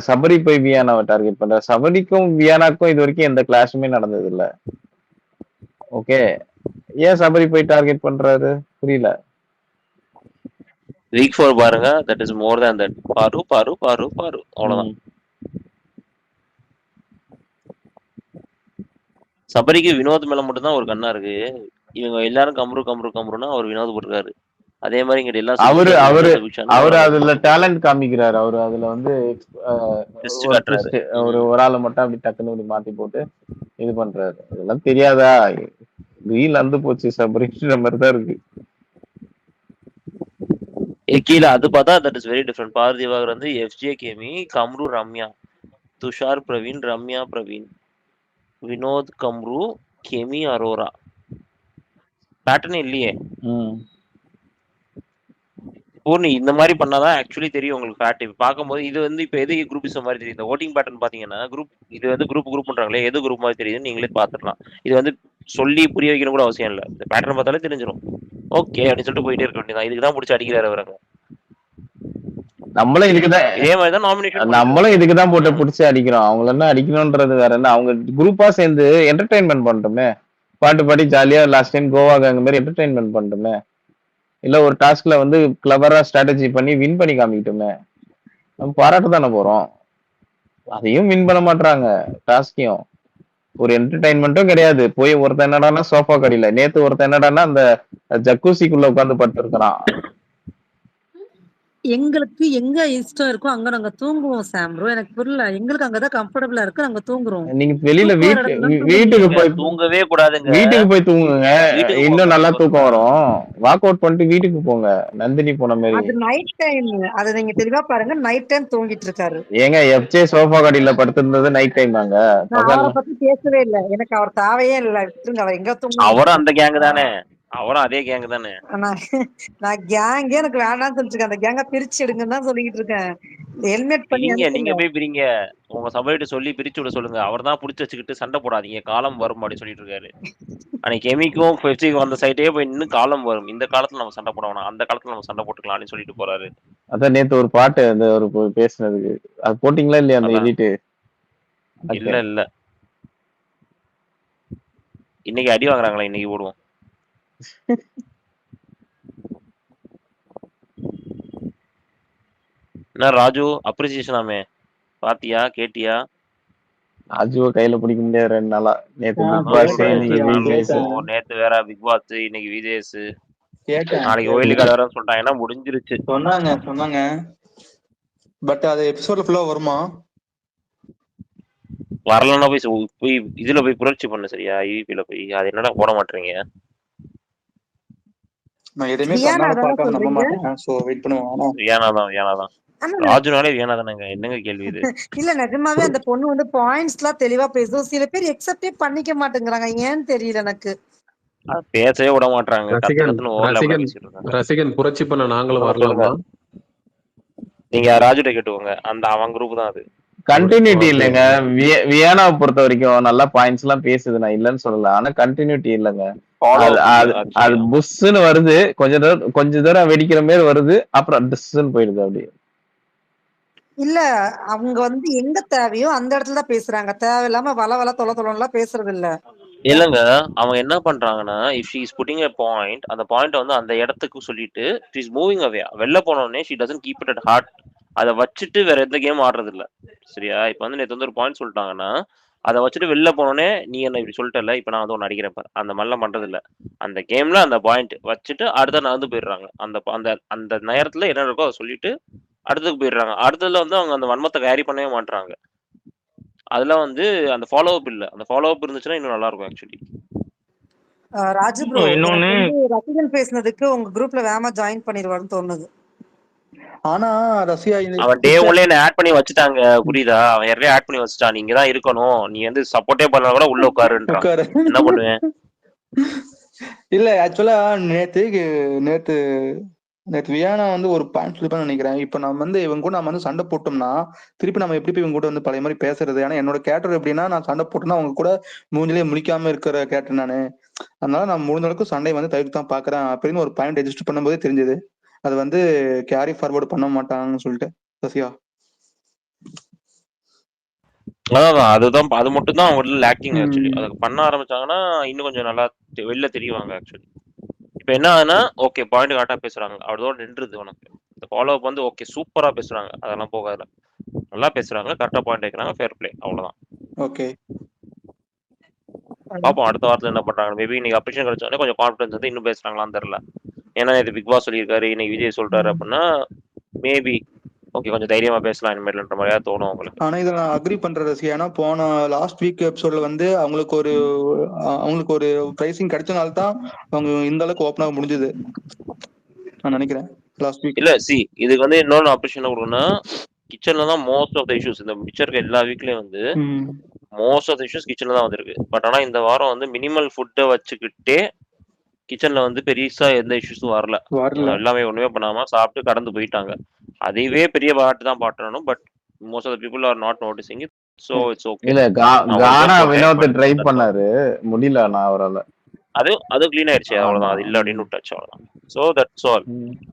சபரி போய் வியானாவை டார்கெட் பண்றாரு? சபரிக்கும் வியானாக்கும் இது வரைக்கும் எந்த கிளாஷுமே நடந்தது இல்ல. ஓகே, ஏன் சபரி போய் டார்கெட் பண்றாரு புரியல. வீக் 4 பாருங்க, that is more than that. பாரு பாரு பாரு பாரு அவ்வளவுதான். சபரிக்கு வினோத் மேல மட்டும் தான் ஒரு கண்ணா இருக்கு. இவங்க எல்லாரும் கம்ருன்னா அவர் வினோத் போட்டிருக்காரு. அதே மாதிரி இங்க எல்லாம் அவரு அதுல டேலண்ட் காமிக்கிறாரு. அவரு அதுல வந்து ஒரு ஆளை மட்டும் அப்படி டக்குன்னு மாத்தி போட்டு இது பண்றாரு. இதெல்லாம் தெரியாதா, ரீல் வந்து போச்சு சபரின்ற மாதிரி தான் இருக்கு. கீழே அது பார்த்தா தட் இஸ் வெரி டிஃபரெண்ட். பார் திவாகர் வந்து எஃப்ஜே கேமி, கம்ரு ரம்யா, துஷார் பிரவீன், ரம்யா பிரவீன், வினோத் கம்ரு, கெமி அரோரா. பேட்டர்ன் இல்லையே பூர்ணி. இந்த மாதிரி பண்ணாதான் ஆக்சுவலி தெரியும் உங்களுக்கு ஃபேக்ட். பார்க்கும்போது இது வந்து இப்போ எது குரூப்பிசம் மாதிரி தெரியும். இந்த ஓட்டிங் பேட்டர்ன் பாத்தீங்கன்னா இது வந்து குரூப் பண்றாங்களே, எது குரூப் மாதிரி தெரியுதுன்னு நீங்களே பாத்துக்கலாம். இது வந்து சொல்லி புரிய வைக்கணும் கூட அவசியம் இல்லை. இந்த பேட்டர்ன் பார்த்தாலே தெரிஞ்சிடும். ஓகே அப்படின்னு சொல்லிட்டு போயிட்டே இருக்க வேண்டியதான். இதுக்குதான் பிடிச்சி அடிக்கிறாரு அவரங்க. நம்மளும் இதுக்குதான் போட்டு பிடிச்சி அடிக்கிறோம். அவங்கள என்ன அடிக்கணும்ன்றது வேற என்ன. அவங்க குரூப்பா சேர்ந்து என்டர்டைன்மெண்ட் பண்ணிட்டோமே, பாட்டு பாடி ஜாலியா லாஸ்ட் டைம் கோவா கேங் மாதிரி என்டர்டைன்மெண்ட் பண்ணிட்டோமே, இல்ல ஒரு டாஸ்க்ல வந்து கிளவரா ஸ்ட்ராட்டஜி பண்ணி வின் பண்ணி காமிக்கிட்டோமே, நம்ம பாராட்ட தானே போறோம். அதையும் வின் பண்ண மாட்டாங்க, டாஸ்கையும். ஒரு என்டர்டைன்மெண்ட்டும் கிடையாது. போய் ஒருத்தன் என்னடான்னா சோஃபா கடியில, நேத்து ஒருத்தன் என்னடான்னா அந்த ஜக்கூசிக்குள்ள உட்காந்து படுத்து இருக்கிறான். எங்களுக்கு எங்க இஷ்டம் இருக்கோ அங்க நாங்க தூங்குவோம் சாம் ப்ரோ. எனக்கு புரியல, எங்களுக்கு அங்கதான் கம்ஃபர்டபுளா இருக்கு, நாங்க தூங்குறோம். நீங்க வெளியில வீட்டுக்கு போய் தூங்கவே கூடாதுங்க. வீட்டுக்கு போய் தூங்குங்க, இன்னும் நல்லா தூக்கம் வரும். வாக் அவுட் பண்ணிட்டு வீட்டுக்கு போங்க, நந்தினி போன மாதிரி. அது நைட் டைம், அதை நீங்க தெளிவா பாருங்க. நைட் டைம் தூங்கிட்டு இருக்காரு. ஏங்க எஃப்ஜே சோஃபா கடியில படுத்திருந்தது நைட் டைம் தாங்க. அவரை பத்தி பேசவே இல்ல, எனக்கு அவர் தேவையே இல்ல, விட்டுருங்க. அவர் எங்க தூங்க, அவரும் அந்த கேங் தானே, அவரும் அதே கேங் தானே. நான் கேங்கே எனக்கு வேணாம்னு சொல்லிட்டு அந்த கேங்க பிரிச்சு எடுங்கன்னு தான் சொல்லிட்டு இருக்கேன். ஹெல்மெட் பண்ணி நீங்க போய் பிரிங்க, உங்க சபையிட்ட சொல்லி பிரிச்சு விட சொல்லுங்க. அவர் தான் புடிச்சு வச்சுக்கிட்டு சண்டை போடாதீங்க, காலம் வரும் அப்படின்னு சொல்லிட்டு இருக்காரு. அன்னைக்கு கெமிக்கும் பெப்சிக்கும் அந்த சைட்டே போய் இன்னும் காலம் வரும், இந்த காலத்துல நம்ம சண்டை போட வேணாம், அந்த காலத்துல நம்ம சண்டை போட்டுக்கலாம் அப்படின்னு சொல்லிட்டு போறாரு. அதான் நேத்து ஒரு பாட்டு அந்த ஒரு பேசுனதுக்கு அது போட்டீங்களா இல்லையா அந்த எடிட்? இல்ல இன்னைக்கு அடி வாங்குறாங்களா, இன்னைக்கு போடுவோம். என்ன ராஜு அப்ரிசியேஷனாமே, பாத்தியா கேட்டியா? ராஜுவ கையில பிடிக்க முடியாது 2 நாளா. நேத்து நேத்து வேற பிக் பாஸ், இன்னைக்கு விஜேஎஸ், நாளைக்கு ஒயில்ட் கார்டு வர சொல்லிட்டாங்கன்னா முடிஞ்சிருச்சு. சொன்னாங்க பட் அது எபிசோட்ல ஃபுல்லா வருமா? வரலன்னா போய் இதுல போய் புரட்சி பண்ணு சரியா, ஈவிபில போய். அது என்னடா போட மாட்டீங்க? நான் எதுமே சொன்னால பார்க்க நம்ப மாட்டேன். சோ வெயிட் பண்ணுவோம். வியானாதான் ராஜுனாலே வியானா தானங்க, என்னங்க கேள்வி இது? இல்ல நிஜமாவே அந்த பொண்ணு வந்து பாயிண்ட்ஸ்லாம் தெளிவா பேசும். சில பேர் எக்ஸெப்டே பண்ணிக்க மாட்டேங்கிறாங்க, ஏன்னு தெரியல எனக்கு. பேசவே விட மாட்டாங்க. ரசிகன் புரட்சி பண்ண நாங்களும் வரலாமா? நீங்க ராஜுட்ட கேட்டுவோங்க, அந்த அவன் குரூப் தான் அது. கண்டினியூட்டி இல்லைங்க. வியானாவை பொறுத்த வரைக்கும் நல்லா பாயிண்ட்ஸ் எல்லாம் பேசுது, நான் இல்லைன்னு சொல்லல. ஆனா கண்டினியூட்டி இல்லைங்க. அது புஷ்ன்னு வருது, கொஞ்ச தூரம் வெடிக்கிற மாதிரி வருது, அப்புறம் டிஸ்ன்னு போயிடுது. அப்படி இல்ல, அவங்க வந்து எங்க தேவையோ அந்த இடத்துல தான் பேசுறாங்க. தேவையில்லாம வள தொலைலாம் பேசுறது இல்ல. இல்லங்க, அவங்க என்ன பண்றாங்கன்னா, if she is putting a point, அந்த பாயிண்ட் வந்து அந்த இடத்துக்கு சொல்லிட்டு ஷீ இஸ் மூவிங் அவே. வெளில போன உடனே she doesn't keep it at heart. அதை வச்சுட்டு வேற எந்த கேம் ஆடுறது இல்ல. சரியா? இப்ப வந்து நேத்து வந்து ஒரு பாயிண்ட் சொல்லிட்டாங்கன்னா அதை வச்சுட்டு வெளில போனோடனே நீ என்ன இப்படி சொல்லிட்டல, இப்ப நான் வந்து ஒன்று அடிக்கிறேன் பாரு, அந்த மாதிரிலாம் பண்றது இல்ல. அந்த கேம்ல அந்த பாயிண்ட் வச்சுட்டு அடுத்த நடந்து போயிடுறாங்க. அந்த அந்த அந்த நேரத்துல என்ன இருக்கோ அதை சொல்லிட்டு அடுத்ததுக்கு போயிடுறாங்க. அடுத்ததுல வந்து அவங்க அந்த வன்மத்தை கேரி பண்ணவே மாட்டாங்க. அதுல வந்து அந்த ஃபாலோ அப் இல்ல. அந்த ஃபாலோ அப் இருந்துச்சுன்னா இன்னும் நல்லா இருக்கும் ஆக்சுவலி. ராஜு ப்ரோ இன்னொன்னு எனக்கு வந்து ரசிகன் பேசுனதுக்கு உங்க குரூப்ல வேகமா ஜாயின் பண்ணிடுவாருன்னு தோணுது. ஆனா ரஷ்யா அவன் டே ஒன்ல என்ன ஆட் பண்ணி வச்சுட்டாங்க, புரியுதா? அவன் யாரையும் ஆட் பண்ணி வச்சுட்டான். நீங்க தான் இருக்கணும், நீ வந்து சப்போர்ட்டே பண்ணா கூட உள்ள உட்காருன்றான். என்ன பண்ணுவேன்? இல்ல ஆக்சுவலா நேத்து நேத்து நேத்து வியானா வந்து ஒரு பாயிண்ட் சொல்லிப்பான்னு நினைக்கிறேன். இப்ப நம்ம வந்து இவங்க கூட நம்ம வந்து சண்டை போட்டோம்னா திருப்பி நம்ம எப்படி போய் இவங்க கூட வந்து பழைய மாதிரி பேசுறது? ஏன்னா என்னோட கேரக்டர் எப்படின்னா, நான் சண்டை போட்டோம்னா அவங்க கூட மூஞ்சிலே முழிக்காம இருக்கிற கேரக்டர் நானு. அதனால நான் முடிஞ்ச அளவுக்கு சண்டை வந்து தவிர்த்து தான் பாக்குறேன் அப்படின்னு ஒரு பாயிண்ட் ரெஜிஸ்டர் பண்ணும்போதே தெரிஞ்சது. அது வந்து கேரி ஃபார்வர்டு பண்ண மாட்டாங்கன்னு சொல்லிட்டு. ரஷ்யா அதான் அதுதான், அது மட்டும் தான் அவங்க லேக்கிங் ஆக்சுவலி. அதை பண்ண ஆரம்பிச்சாங்கன்னா இன்னும் கொஞ்சம் நல்லா வெளில தெரியுவாங்க ஆக்சுவலி. இப்போ என்ன ஆகுதுன்னா, ஓகே பாயிண்ட் கரெக்டாக பேசுறாங்க, அவ்வளோதான் நின்றுது உனக்கு. இந்த ஃபாலோ அப் வந்து ஓகே சூப்பரா பேசுறாங்க, அதெல்லாம் போகாது. நல்லா பேசுறாங்க, கரெக்டாக பாயிண்ட் வைக்கிறாங்க, ஃபேர் பிளே, அவ்வளோதான். ஓகே பார்ப்போம் அடுத்த வாரத்தில் என்ன பண்றாங்க. மேபி இன்னைக்கு அப்ரிஷன் கிடைச்சோடனே கொஞ்சம் கான்ஃபிடன்ஸ் வந்து இன்னும் பேசுறாங்களான்னு தெரியல. ஏன்னா இது பிக் பாஸ் சொல்லியிருக்காரு, இன்னைக்கு விஜய் சொல்றாரு அப்படின்னா மேபி ஓகே கொஞ்சம் தைரியமா பேசலாம் இனிமேல்ன்ற மாதிரியா தோணும் அவங்களுக்கு. ஆனா இதை நான் அக்ரி பண்றேன் ரசி. ஏன்னா போன லாஸ்ட் வீக் எபிசோட்ல வந்து அவங்களுக்கு ஒரு பிரைசிங் கிடைச்சனால தான் அவங்க இந்த அளவுக்கு ஓப்பன் ஆக முடிஞ்சது நான் நினைக்கிறேன் லாஸ்ட் வீக். இல்ல சி இதுக்கு வந்து இன்னொன்று ஆப்ரேஷன் கொடுக்கணும்னா கிச்சன்ல தான் மோஸ்ட் ஆஃப் த இஷ்யூஸ். இந்த மிச்சம் இருக்க எல்லா வீக்லயும் வந்து மோஸ்ட் ஆஃப் த இஷ்யூஸ் கிச்சன்ல தான் வந்திருக்கு. பட் ஆனா இந்த வாரம் வந்து மினிமல் ஃபுட்டை வச்சுக்கிட்டே கிச்சன்ல வந்து பெருசா எந்த இஷ்யூஸும் வரல. எல்லாமே ஒண்ணுமே பண்ணாம சாப்பிட்டு கடந்து போயிட்டாங்க. அதுவே பெரிய பாட்டு தான் பாட்டணும். But most of the people are not noticing it. So it's okay. இல்ல கானா வினோத் ட்ரை பண்ணாரு, முடியல. நான் அவரால அது க்ளீன் ஆயிடுச்சு, அவ்வளவுதான். அது இல்ல அப்படின்னு விட்டாச்சு, அவ்வளவுதான். So that's all.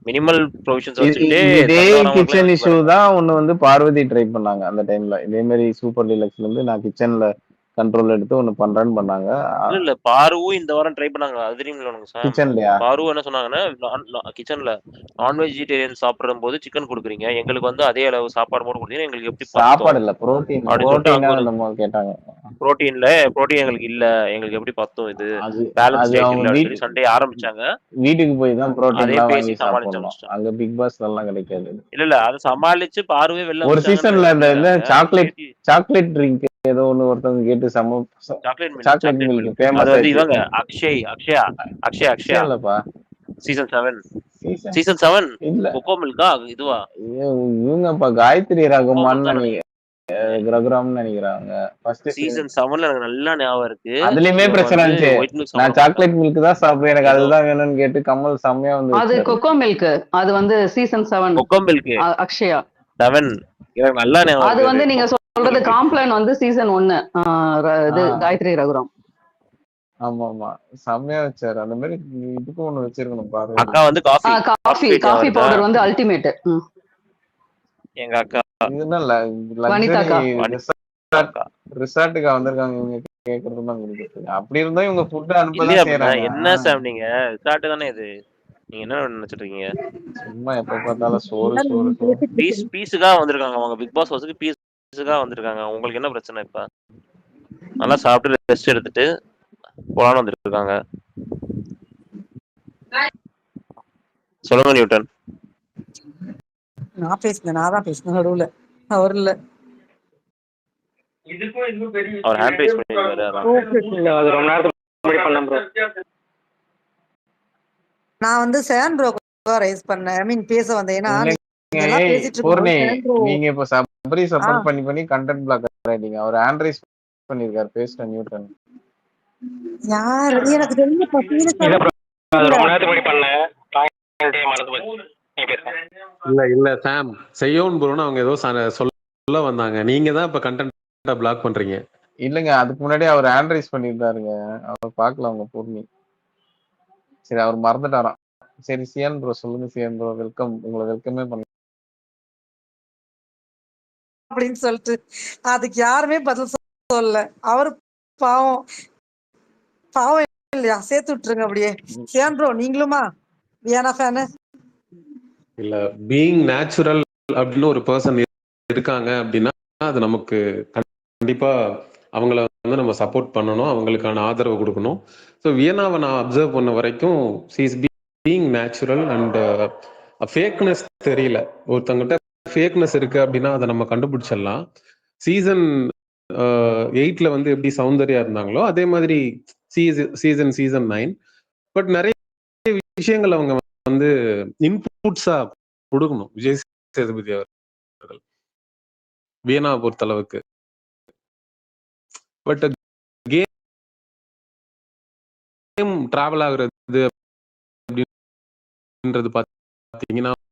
Minimal provisions வச்சுக்கிட்டே இதே கிச்சன் இஷ்யூ தான் ஒண்ணு வந்து பார்வதி ட்ரை பண்ணாங்க அந்த டைம்ல. இதே மாதிரி சூப்பர் டீலக்ஸ்ல இருந்து நான் கிச்சன்ல கண்ட்ரோல் எடுத்து ஒன்னு பண்றேன்னு பண்ணாங்க. இல்ல பாருவும் இந்த வாரம் ட்ரை பண்ணாங்க. அது தெரியுமில்ல உனக்கு சார்? கிச்சன்லயா? பாரு என்ன சொன்னாங்கன்னா, கிச்சன்ல நான் வெஜிடேரியன் சாப்பிடும் போது சிக்கன் கொடுக்குறீங்க, எங்களுக்கு வந்து அதே அளவு சாப்பாடு மட்டும் கொடுத்தீங்கன்னா எங்களுக்கு எப்படி சாப்பாடு இல்ல புரோட்டீன் கேட்டாங்க. புரோட்டீன் எங்களுக்கு இல்ல, எங்களுக்கு எப்படி பத்தும், இது பேலன்ஸ் டயட் இல்ல சொல்லி சண்டே ஆரம்பிச்சாங்க. வீட்டுக்கு போய் தான் புரோட்டீன் அதே பேசி சமாளிச்சாங்க. அங்க பிக் பாஸ்ல எல்லாம் கிடைக்காது. இல்ல அது சமாளிச்சு பாருவே வெளில ஒரு சீசன்ல இந்த சாக்லேட் ட்ரிங்க் ஏதோ ஒன்னு ஒருத்தவங்க கேட்டு சாக்லேட் மில்க் ஃபேமஸ். அது வந்து இவங்க அக்ஷயா இல்லப்பா சீசன் 7 இல்ல கொக்கோ மில்கா இதுவா இவங்கப்பா காயத்ரி ரகுமான் ரகுராம் நினைக்கிறாங்க. ஃபர்ஸ்ட் சீசன் 7ல எனக்கு நல்லா ஞாபகம் இருக்கு. அதுலயுமே பிரச்சனை இருந்துச்சு. நான் சாக்லேட் மில்க் தான் சாப்பிடுவேன், எனக்கு அதுதான் வேணும்னு கேட்டு கமல் செம்மையா வந்து அது கொக்கோ மில்க். அது வந்து சீசன் 7 கொக்கோ மில்க் அக்ஷயா 7 எனக்கு நல்லா ஞாபகம். அது வந்து நீங்க சொல்றது காம்ப்ளான் வந்து சீசன் 1 இது காயத்ரி ரகுராம். ஆமா ஆமா செம்மையா வச்சாரு. அந்த மாதிரி இதுக்கும் ஒண்ணு வச்சிருக்கணும் பாரு. அக்கா வந்து காஃபி பவுடர் வந்து அல்டிமேட். எங்க அக்கா ரிசார்ட்டுக்கு வந்திருக்காங்க இவங்க கேக்குறதுதான் கொடுக்குறது. அப்படி இருந்தா இவங்க ஃபுட் அனுப்பதான் செய்யறாங்க. என்ன சார் நீங்க ரிசார்ட் தானே இது? நீங்க என்ன நினைச்சிட்டு இருக்கீங்க? சும்மா எப்ப பார்த்தாலும் சோறு பீஸுக்காக வந்திருக்காங்க அவங்க. பிக் பாஸ் ஹவுஸ்க்கு பீஸுக்காக வந்திருக்காங்க. உங்களுக்கு என்ன பிரச்சனை? இப்ப நல்லா சாப்பிட்டு ரெஸ்ட் எடுத்துட்டு போலான்னு வந்துருக்காங்க. சொல்லுங்க நியூட்டன். நான் தான் பேசினேன் நடுவுல. அவர் இல்ல. அவர் ஹேண்ட் ரைஸ் பண்ணிருக்காரு. அது ரொம்ப நேரத்துக்கு முன்னாடி பண்ணேன் ப்ரோ. நான் வந்து சேன் ப்ரோ ரைஸ் பண்ணேன். ஐ மீன் பேச வந்தேன். ஏன்னா நீங்க இப்ப சபரி சப்போர்ட் பண்ணி கண்டென்ட் பிளாக் ஆயிட்டீங்க. அவர் ஹேண்ட் ரைஸ் பண்ணிருக்காரு பேசின நியூட்டன். யார் எனக்கு தெரியல. அது ரொம்ப நேரத்துக்கு முன்னாடி பண்ணேன். இல்ல சாம் செய்யோன் ப்ரோன்னு அவங்க ஏதோ சொல்ல வந்தாங்க. நீங்க தான் இப்ப கண்டென்ட் பிளாக் பண்றீங்க. இல்லங்க அதுக்கு முன்னாடி அவர் ஹேண்ட் ரைஸ் பண்ணிருந்தாருங்க. அவர் பார்க்கல அவங்க பூர்ணி. சரி அவர் மறந்துட்டாராம். சரி சியான் ப்ரோ சொல்லுங்க. Chiyaan bro welcome. உங்களை வெல்கமே பண்ண அப்படின்னு சொல்லிட்டு அதுக்கு யாருமே பதில் சொல்லல. அவர் பாவம் இல்லையா? சேர்த்து விட்டுருங்க அப்படியே. Cyan bro நீங்களுமா Viana fan? இல்ல பீயிங் நேச்சுரல் அப்படின்னு ஒரு பர்சன் இருக்காங்க அப்படின்னா அது நமக்கு கண்டிப்பா அவங்கள வந்து நம்ம சப்போர்ட் பண்ணணும், அவங்களுக்கான ஆதரவு கொடுக்கணும். ஸோ வியனாவை நான் அப்சர்வ் பண்ண வரைக்கும் is being natural and fakeness தெரியல. ஒருத்தங்கிட்ட ஃபேக்னஸ் இருக்கு அப்படின்னா அதை நம்ம கண்டுபிடிச்சிடலாம். சீசன் 8ல வந்து எப்படி சௌந்தர்யா இருந்தாங்களோ அதே மாதிரி சீசன் 9. பட் நிறைய விஷயங்கள் அவங்க வந்து இன்புட்ஸா கொடுக்கணும் விஜய் சேதுபதி அவர்கள் வியனா பொறுத்த அளவுக்கு. பட் கேம் டிராவல் ஆகுறது அப்படின்றது பார்த்தீங்கன்னா